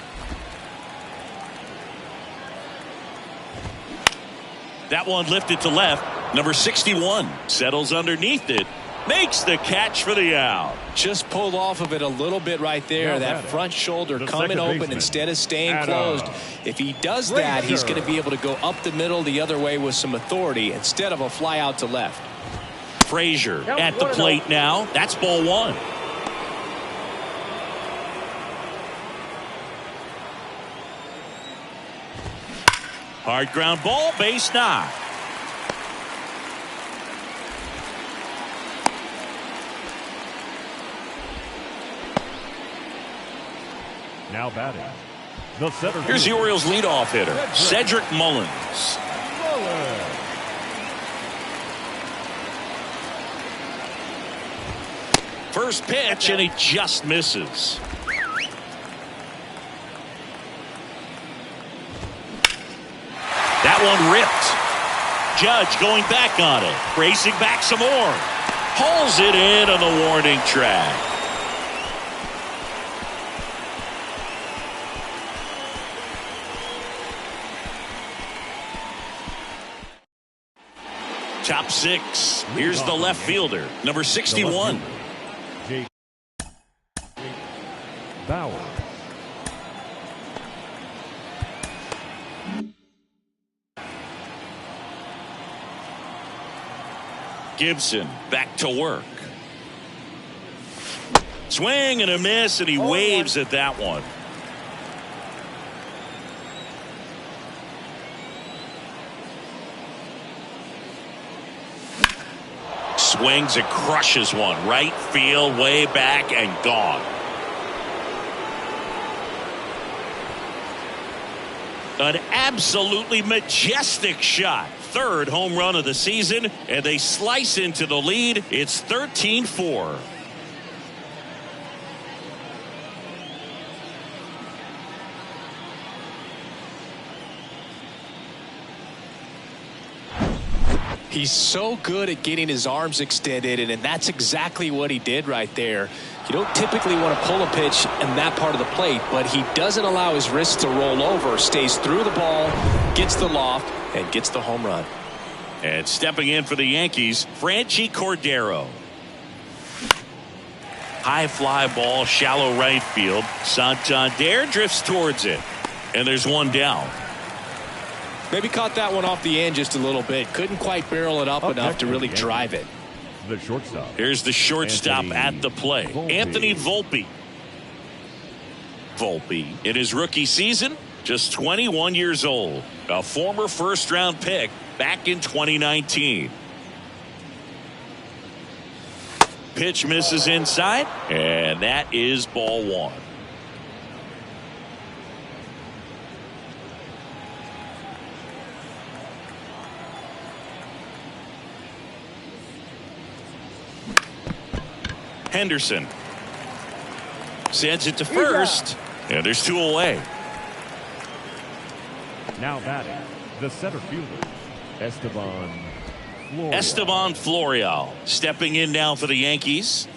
That one lifted to left. Number 61 settles underneath it. Makes the catch for the out. Just pulled off of it a little bit right there. That front shoulder coming open instead of staying closed. If he does that, he's going to be able to go up the middle the other way with some authority instead of a fly out to left. Frazier at the plate now. That's ball 1. Hard ground ball, base knock. Now batting. The center Here's the Orioles leadoff hitter, Cedric Mullins. First pitch, and he just misses. That one ripped. Judge going back on it. Racing back some more. Hauls it in on the warning track. Top 6. Here's the left fielder, number 61. Jake Bauer. Gibson back to work. Swing and a miss, and he waves at that one. Swings and crushes one. Right field, way back, and gone. An absolutely majestic shot. 3rd home run of the season, and they slice into the lead. It's 13-4. He's so good at getting his arms extended, and that's exactly what he did right there. You don't typically want to pull a pitch in that part of the plate, but he doesn't allow his wrist to roll over, stays through the ball, gets the loft, and gets the home run. And stepping in for the Yankees, Franchi Cordero. High fly ball, shallow right field. Santander drifts towards it. And there's one down. Maybe caught that one off the end just a little bit. Couldn't quite barrel it up enough to really drive it. The shortstop. Here's the shortstop at the plate, Anthony Volpe. Volpe, in his rookie season, just 21 years old. A former first-round pick back in 2019. Pitch misses inside, and that is ball 1. Henderson sends it to first, and there's 2 away. Now batting, the center fielder, Esteban Esteban Florial stepping in now for the Yankees.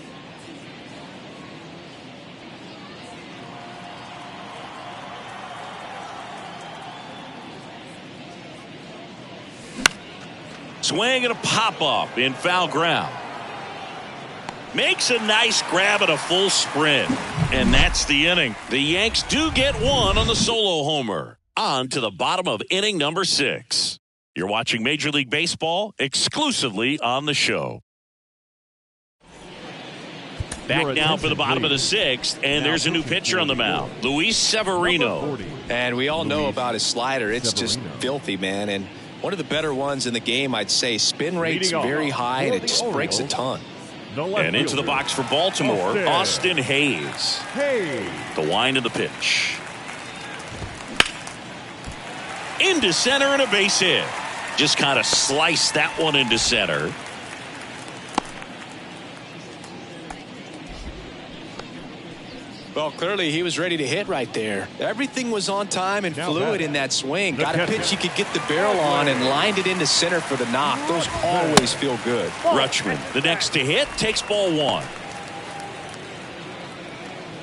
Swing and a pop-up in foul ground. Makes a nice grab at a full sprint. And that's the inning. The Yanks do get one on the solo homer. On to the bottom of inning number 6. You're watching Major League Baseball exclusively on the show. Back now for the bottom of the 6th, and there's a new pitcher on the mound, Luis Severino. And we all know about his slider. It's just filthy, man. And one of the better ones in the game, I'd say. Spin rate's very high, and it just breaks a ton. And into the box for Baltimore, Austin Hayes. The wind of the pitch. Into center and a base hit. Just kind of sliced that one into center. Well, clearly he was ready to hit right there. Everything was on time and fluid in that swing. Got a pitch you could get the barrel on and lined it into center for the knock. Those always feel good. Rutschman, the next to hit, takes ball 1.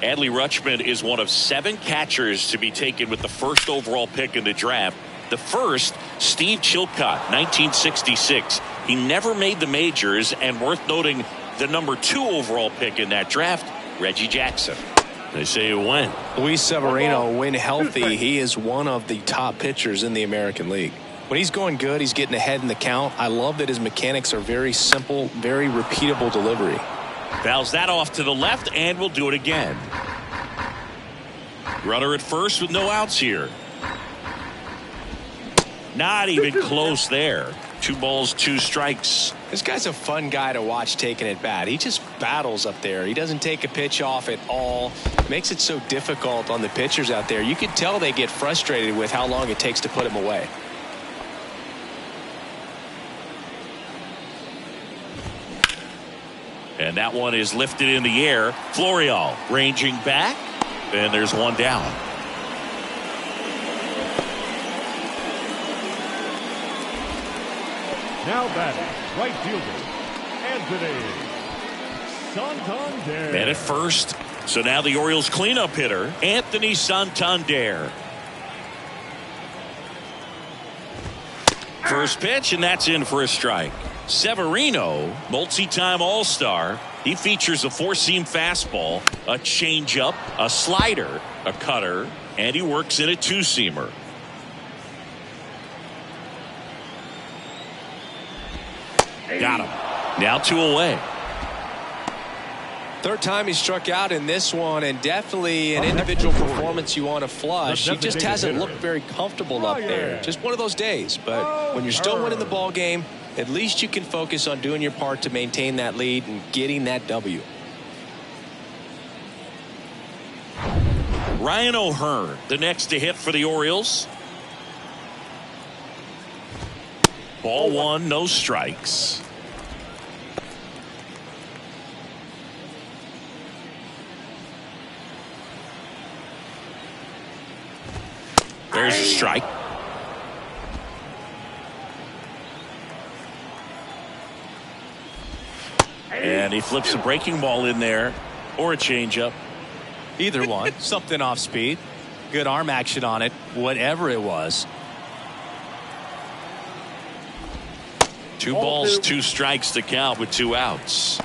Adley Rutschman is one of 7 catchers to be taken with the first overall pick in the draft. The first, Steve Chilcott, 1966. He never made the majors, and worth noting, the number 2 overall pick in that draft, Reggie Jackson. They say when. Luis Severino, when healthy, he is one of the top pitchers in the American League. When he's going good, he's getting ahead in the count. I love that his mechanics are very simple, very repeatable delivery. Fouls that off to the left, and we'll do it again. Runner at first with no outs here. Not even close there. 2 balls, 2 strikes. This guy's a fun guy to watch taking at bat. He just battles up there. He doesn't take a pitch off at all. Makes it so difficult on the pitchers out there. You can tell they get frustrated with how long it takes to put him away. And that one is lifted in the air. Florial ranging back. And there's one down. Now batting, right fielder, Anthony Santander. Man at first. So now the Orioles cleanup hitter, Anthony Santander. First pitch, and that's in for a strike. Severino, multi-time All-Star. He features a 4-seam fastball, a changeup, a slider, a cutter, and he works in a 2-seamer. Got him. Now 2 away. Third time he struck out in this one, and definitely an individual performance you want to flush. He just hasn't looked very comfortable up there. Just one of those days. But when you're still winning the ball game, at least you can focus on doing your part to maintain that lead and getting that W. Ryan O'Hearn, the next to hit for the Orioles. Ball 1, no strikes. There's a strike. And he flips a breaking ball in there, or a changeup. Either one. Something off speed. Good arm action on it, whatever it was. 2 balls, 2 strikes to count with 2 outs.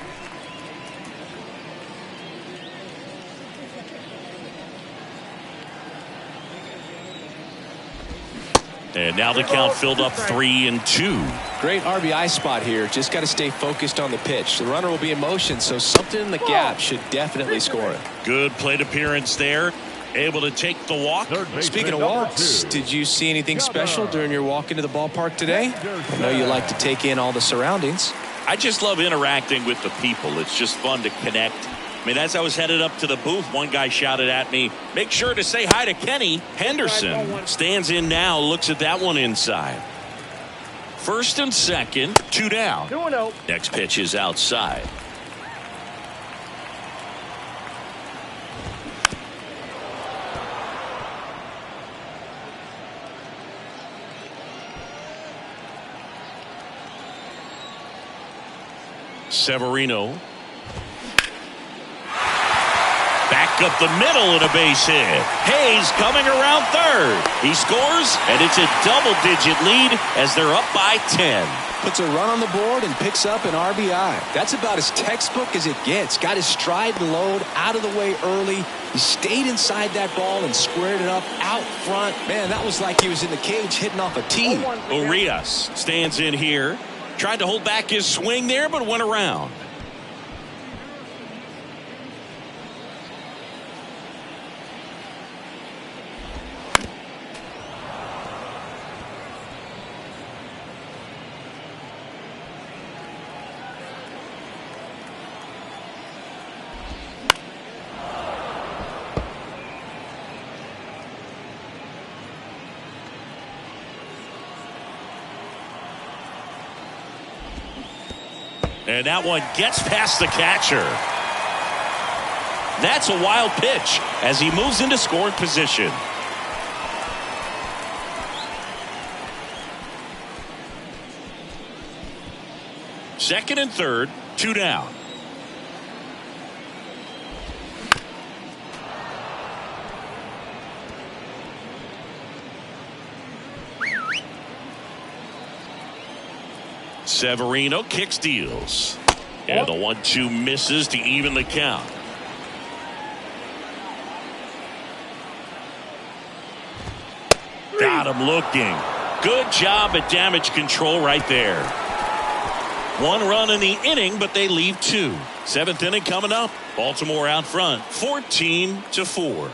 And now the count filled up 3-2. Great RBI spot here. Just got to stay focused on the pitch. The runner will be in motion, so something in the gap should definitely score it. Good plate appearance there. Able to take the walk. Speaking of walks, did you see anything special during your walk into the ballpark today? I know you like to take in all the surroundings. I just love interacting with the people. It's just fun to connect. I mean, as I was headed up to the booth, one guy shouted at me, "Make sure to say hi to Kenny." Henderson stands in now, looks at that one inside. First and second, 2 down. 2-0. Next pitch is outside. Severino. Back up the middle and a base hit. Hayes coming around third. He scores, and it's a double-digit lead as they're up by 10. Puts a run on the board and picks up an RBI. That's about as textbook as it gets. Got his stride and load out of the way early. He stayed inside that ball and squared it up out front. Man, that was like he was in the cage hitting off a tee. Urias stands in here. Tried to hold back his swing there, but went around. And that one gets past the catcher. That's a wild pitch as he moves into scoring position. Second and third, 2 down. Severino kicks, deals. And the 1-2 misses to even the count. Got him looking. Good job at damage control right there. 1 run in the inning, but they leave 2. 7th inning coming up. Baltimore out front, 14-4.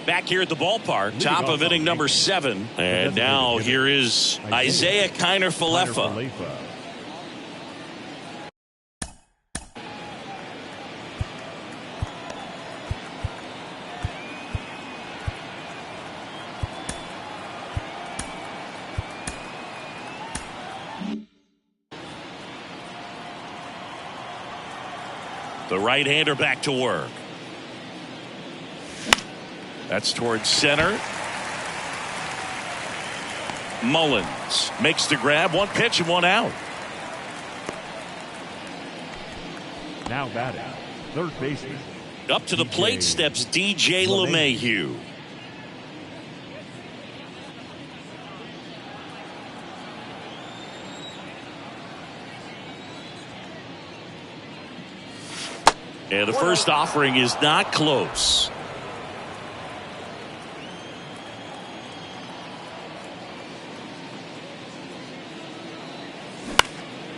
Back here at the ballpark, top of inning number 7. And now here is Isaiah Kiner-Falefa. The right-hander back to work. That's towards center. Mullins makes the grab. 1 pitch and 1 out. Now batting, third baseman. Up to the plate steps DJ LeMahieu. And the first offering is not close.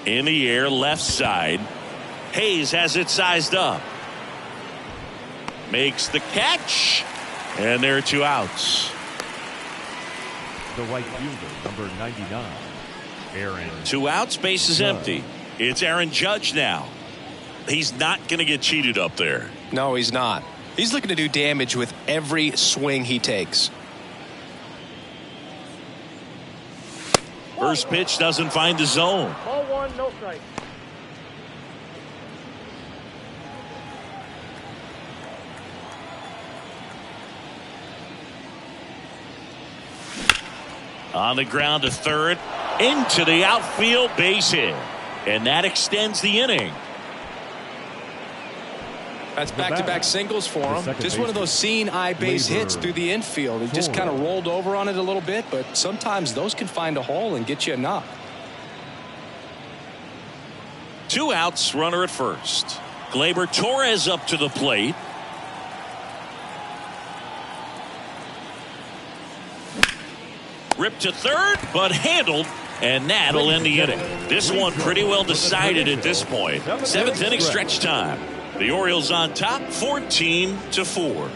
In the air, left side. Hayes has it sized up. Makes the catch. And there are 2 outs. The right fielder, number 99, Aaron. 2 outs, base is empty. It's Aaron Judge now. He's not going to get cheated up there. No, he's not. He's looking to do damage with every swing he takes. First pitch doesn't find the zone. Ball 1, no strike. On the ground to third, into the outfield, base hit. And that extends the inning. That's back-to-back singles for him. Just one of those seeing eye base hits through the infield. He just kind of rolled over on it a little bit, but sometimes those can find a hole and get you a knock. 2 outs, runner at first. Gleyber Torres up to the plate. Ripped to third, but handled, and that'll end the inning. This one pretty well decided at this point. 7th inning stretch time. The Orioles on top, 14-4.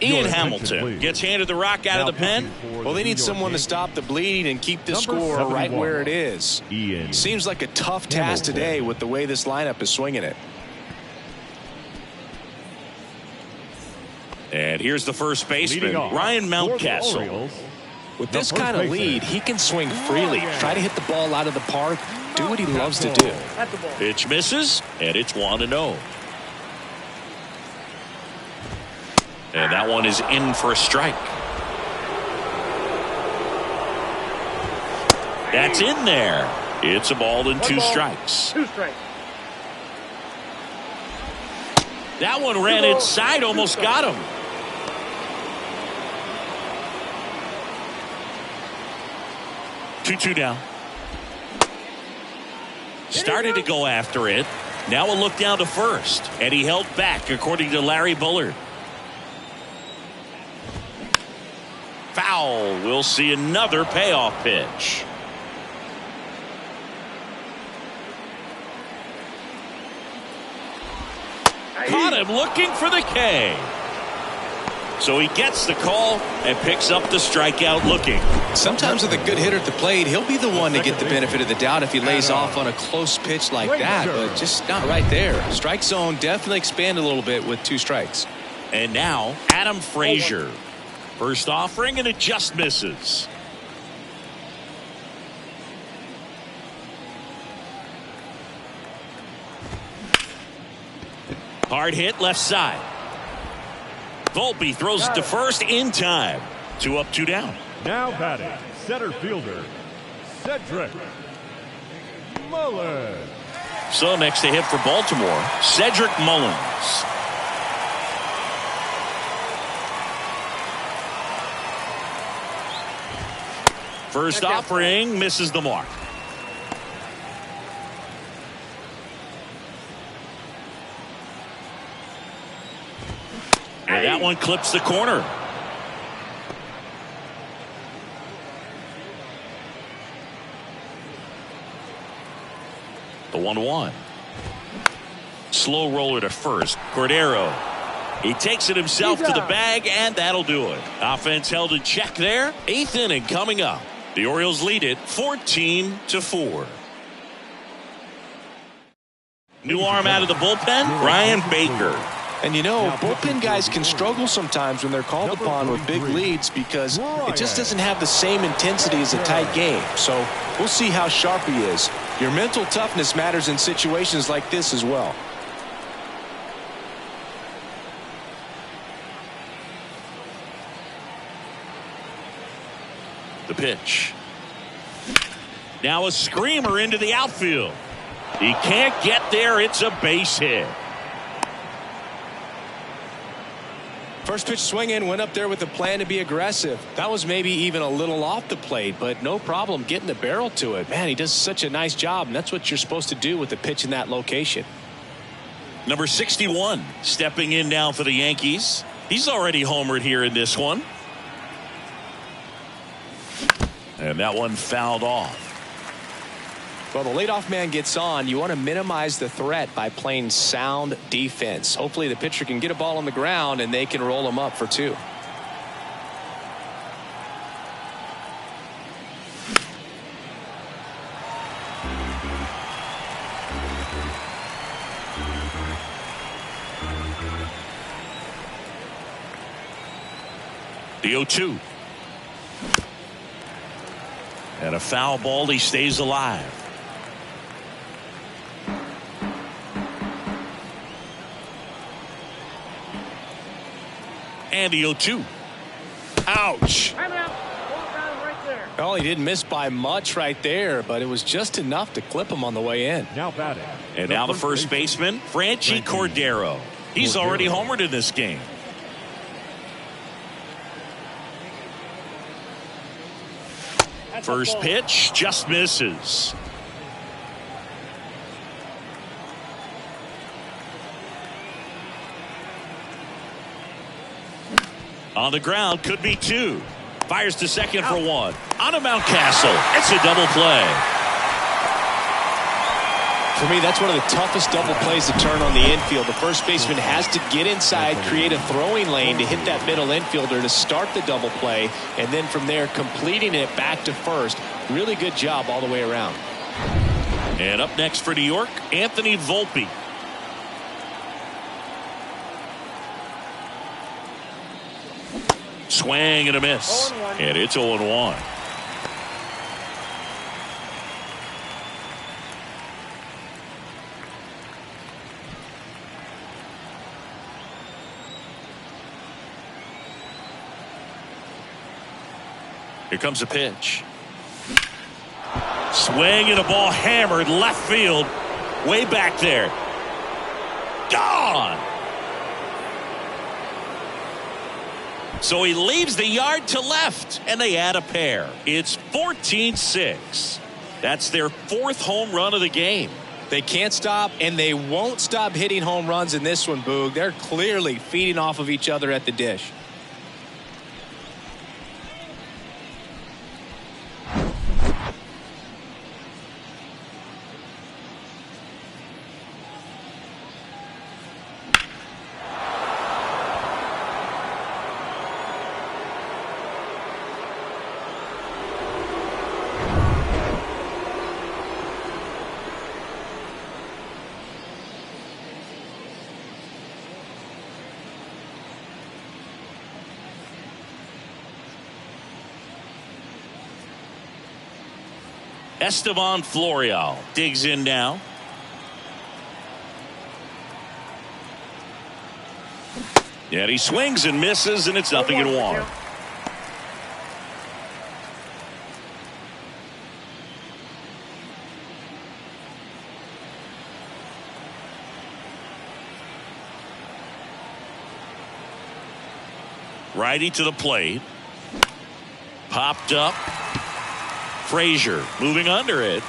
Ian Hamilton gets handed the rock out of the pen. Well, they need someone to stop the bleeding and keep the score right where it is. Seems like a tough task today with the way this lineup is swinging it. And here's the first baseman, Ryan Mountcastle. With this kind of lead, he can swing freely, try to hit the ball out of the park, do what he loves to do. Pitch misses, and it's 1-0. And that one is in for a strike. That's in there. It's a ball and 2 strikes. 2 strikes. That one ran inside, almost got him. Two down. Started to go after it. Now a look down to first. And he held back, according to Larry Bullard. Foul. We'll see another payoff pitch. Caught him looking for the K. So he gets the call and picks up the strikeout looking. Sometimes with a good hitter at the plate, he'll be the one to get the benefit of the doubt if he lays off on a close pitch like that, but just not right there. Strike zone definitely expanded a little bit with 2 strikes. And now Adam Frazier. First offering, and it just misses. Hard hit left side. Volpe throws it to first in time. 2 up, 2 down. Now batting, center fielder, Cedric Mullins. So next to hit for Baltimore, Cedric Mullins. First offering misses the mark. And that one clips the corner. The 1-1. Slow roller to first. Cordero. He takes it himself to the bag, and that'll do it. Offense held in check there. 8th inning coming up. The Orioles lead it 14-4. New arm out of the bullpen, Brian Baker. And you know, bullpen guys can struggle sometimes when they're called upon with big leads because it just doesn't have the same intensity as a tight game. So we'll see how sharp he is. Your mental toughness matters in situations like this as well. The pitch. Now a screamer into the outfield. He can't get there. It's a base hit. First pitch swinging, went up there with a plan to be aggressive. That was maybe even a little off the plate, but no problem getting the barrel to it. Man, he does such a nice job, and that's what you're supposed to do with a pitch in that location. Number 61 stepping in now for the Yankees. He's already homered here in this one. And that one fouled off. Well, the leadoff man gets on. You want to minimize the threat by playing sound defense. Hopefully the pitcher can get a ball on the ground and they can roll him up for 2. The 0-2. And a foul ball. He stays alive. And the 0-2. Ouch. Oh, he didn't miss by much right there, but it was just enough to clip him on the way in. Now batting. And now the first baseman, Franchi Cordero. He's already homered in this game. First pitch just misses. On the ground, could be 2. Fires to second for 1. On to Mountcastle. It's a double play. For me, that's one of the toughest double plays to turn on the infield. The first baseman has to get inside, create a throwing lane to hit that middle infielder to start the double play, and then from there completing it back to first. Really good job all the way around. And up next for New York, Anthony Volpe. Swing and a miss. And it's 0-1. Here comes a pitch. Swing and a ball hammered left field. Way back there. Gone. So he leaves the yard to left, and they add a pair. It's 14-6. That's their 4th home run of the game. They can't stop, and they won't stop hitting home runs in this one, Boog. They're clearly feeding off of each other at the dish. Estevan Florial digs in now. And he swings and misses, and it's 0-1. Righty to the plate. Popped up. Frazier moving under it.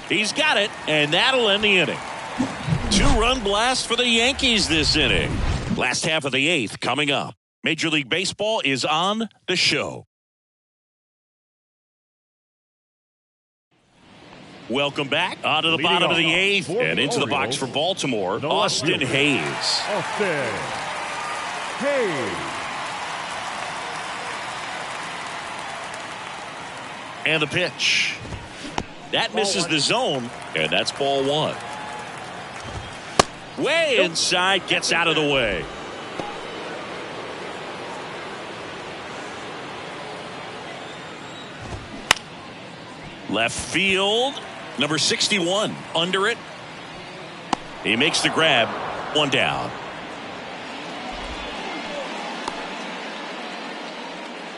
He's got it, and that'll end the inning. 2-run blast for the Yankees this inning. Last half of the 8th coming up. Major League Baseball is on the show. Welcome back. On to the bottom of the 8th and into the box for Baltimore, Austin Hayes. Austin Hayes. And the pitch. That misses the zone, and that's ball 1. Way inside, gets out of the way. Left field, number 61, under it. He makes the grab, 1 down.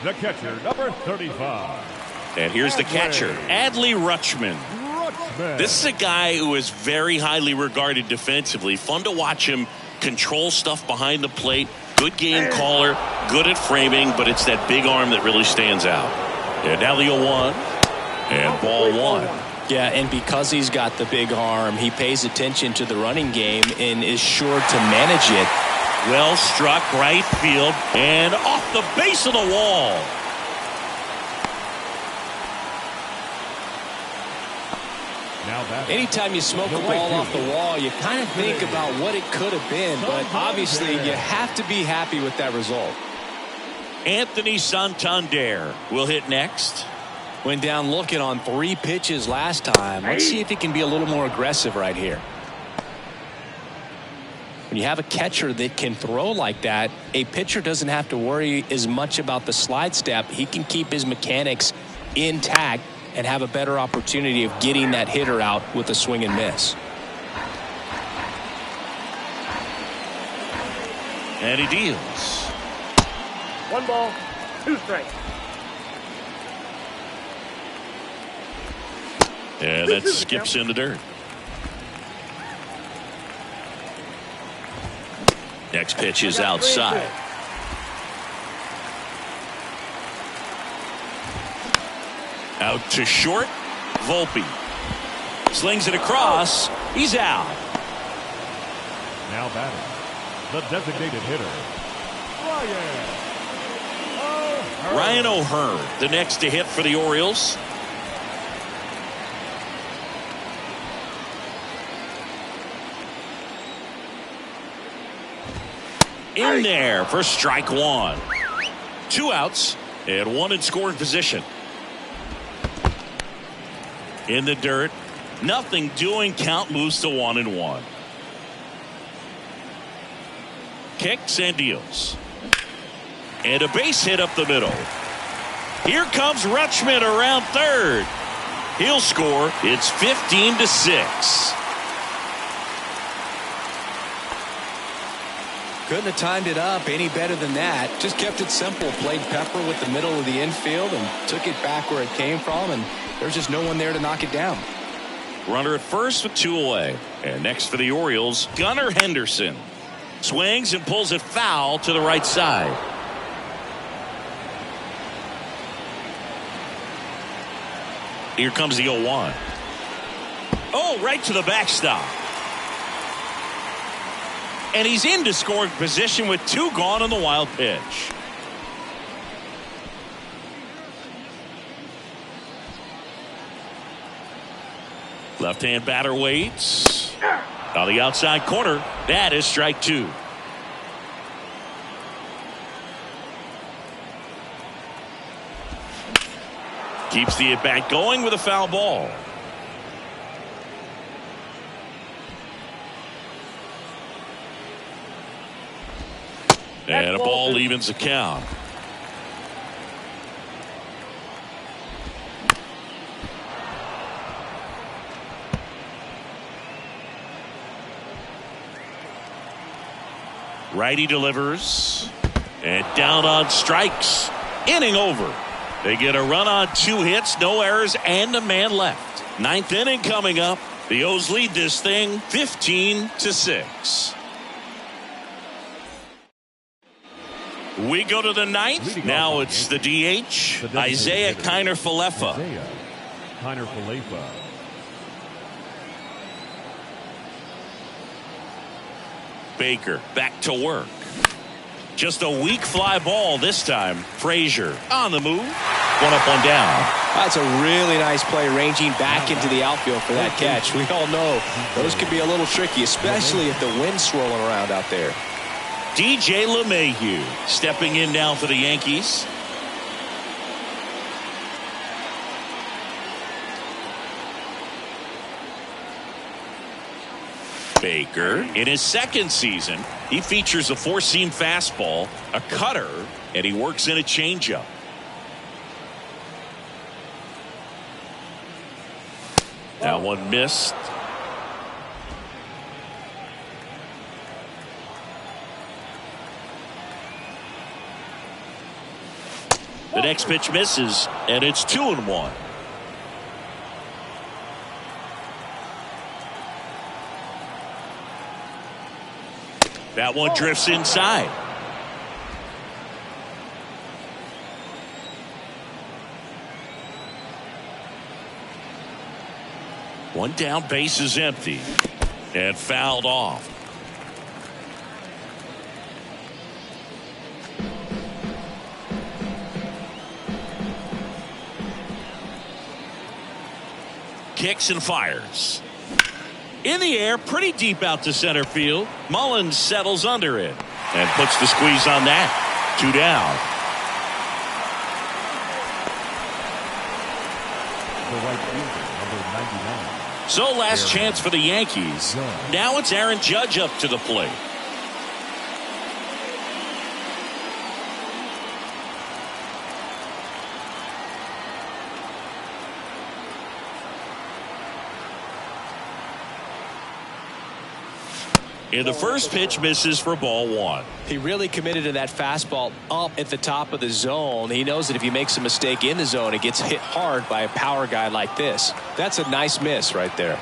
The catcher, number 35. And here's the catcher, Adley Rutschman. This is a guy who is very highly regarded defensively. Fun to watch him control stuff behind the plate. Good game caller, good at framing, but it's that big arm that really stands out. And now the 0-1 and ball 1. Yeah, and because he's got the big arm, he pays attention to the running game and is sure to manage it. Well struck right field and off the base of the wall. Anytime you smoke a ball off the wall, you kind of think about what it could have been, but obviously you have to be happy with that result. Anthony Santander will hit next. Went down looking on 3 pitches last time. Let's see if he can be a little more aggressive right here. When you have a catcher that can throw like that, a pitcher doesn't have to worry as much about the slide step. He can keep his mechanics intact and have a better opportunity of getting that hitter out with a swing and miss. And he deals. 1 ball, 2 strikes. And that skips in the dirt. Next pitch is outside. Out to short. Volpe slings it across. He's out. Now batting, the designated hitter, Ryan O'Hearn, the next to hit for the Orioles. In there for strike 1. 2 outs and 1 in scoring position. In the dirt, nothing doing. Count moves to 1-1. Kicks and deals. And a base hit up the middle. Here comes Rutschman around third. He'll score. It's 15-6. Couldn't have timed it up any better than that. Just kept it simple. Played pepper with the middle of the infield and took it back where it came from, and there's just no one there to knock it down. Runner at first with 2 away. And next for the Orioles, Gunnar Henderson. Swings and pulls it foul to the right side. Here comes the 0-1. Oh, right to the backstop. And he's into scoring position with 2 gone on the wild pitch. Left-hand batter waits. On the outside corner, that is strike 2. Keeps the at-bat going with a foul ball. And a ball evens the count. Righty delivers. And down on strikes. Inning over. They get a run on 2 hits, no errors, and a man left. 9th inning coming up. The O's lead this thing 15-6. We go to the 9th. Now it's the DH, Isaiah Kiner-Falefa. Isaiah Kiner-Falefa. Baker back to work. Just a weak fly ball this time. Frazier on the move. 1 up, 1 down. That's a really nice play, ranging back into the outfield for that catch. We all know those can be a little tricky, especially if the wind's swirling around out there. DJ LeMahieu stepping in now for the Yankees. Baker in his 2nd season, he features a 4-seam fastball, a cutter, and he works in a changeup. That one missed. The next pitch misses, and it's 2-1. That one drifts inside. One down, base is empty. And fouled off. Kicks and fires. In the air, pretty deep out to center field. Mullins settles under it and puts the squeeze on that. 2 down. The right fielder, number 99. So last chance for the Yankees. Now it's Aaron Judge up to the plate. And the first pitch misses for ball 1. He really committed to that fastball up at the top of the zone. He knows that if he makes a mistake in the zone, it gets hit hard by a power guy like this. That's a nice miss right there.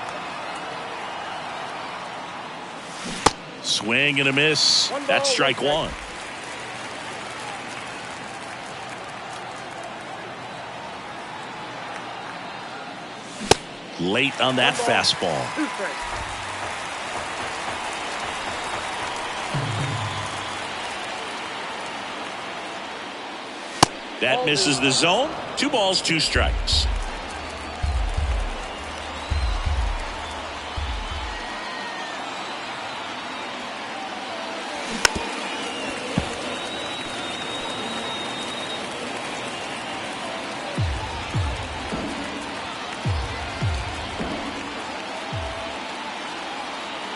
Swing and a miss. That's strike 1. Late on that fastball. 2 strikes. That misses the zone. 2 balls, 2 strikes.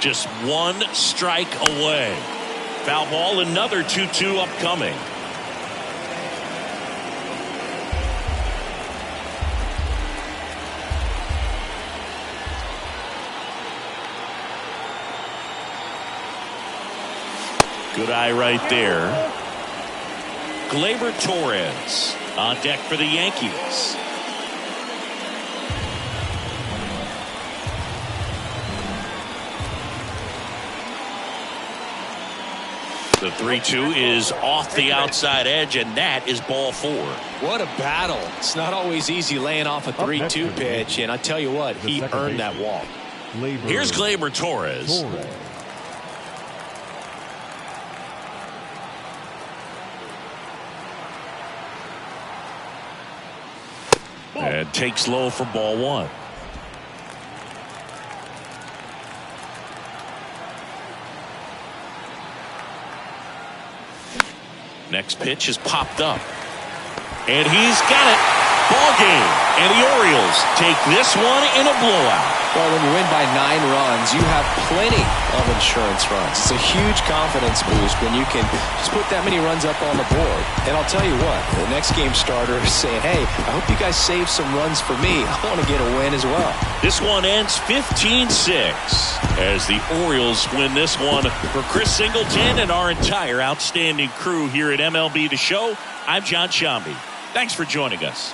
Just 1 strike away. Foul ball, another 2-2 upcoming. Good eye right there. Gleyber Torres on deck for the Yankees. The 3-2 is off the outside edge, and that is ball 4. What a battle. It's not always easy laying off a 3-2 pitch, and I tell you what, he earned that walk. Here's Gleyber Torres. And takes low for ball 1. Next pitch is popped up. And he's got it. Ball game. And the Orioles take this one in a blowout. Well, when you win by 9 runs, you have plenty of insurance runs. It's a huge confidence boost when you can just put that many runs up on the board. And I'll tell you what, the next game starter is saying, hey, I hope you guys save some runs for me. I want to get a win as well. This one ends 15-6 as the Orioles win this one. For Chris Singleton and our entire outstanding crew here at MLB The Show, I'm John Shambi. Thanks for joining us.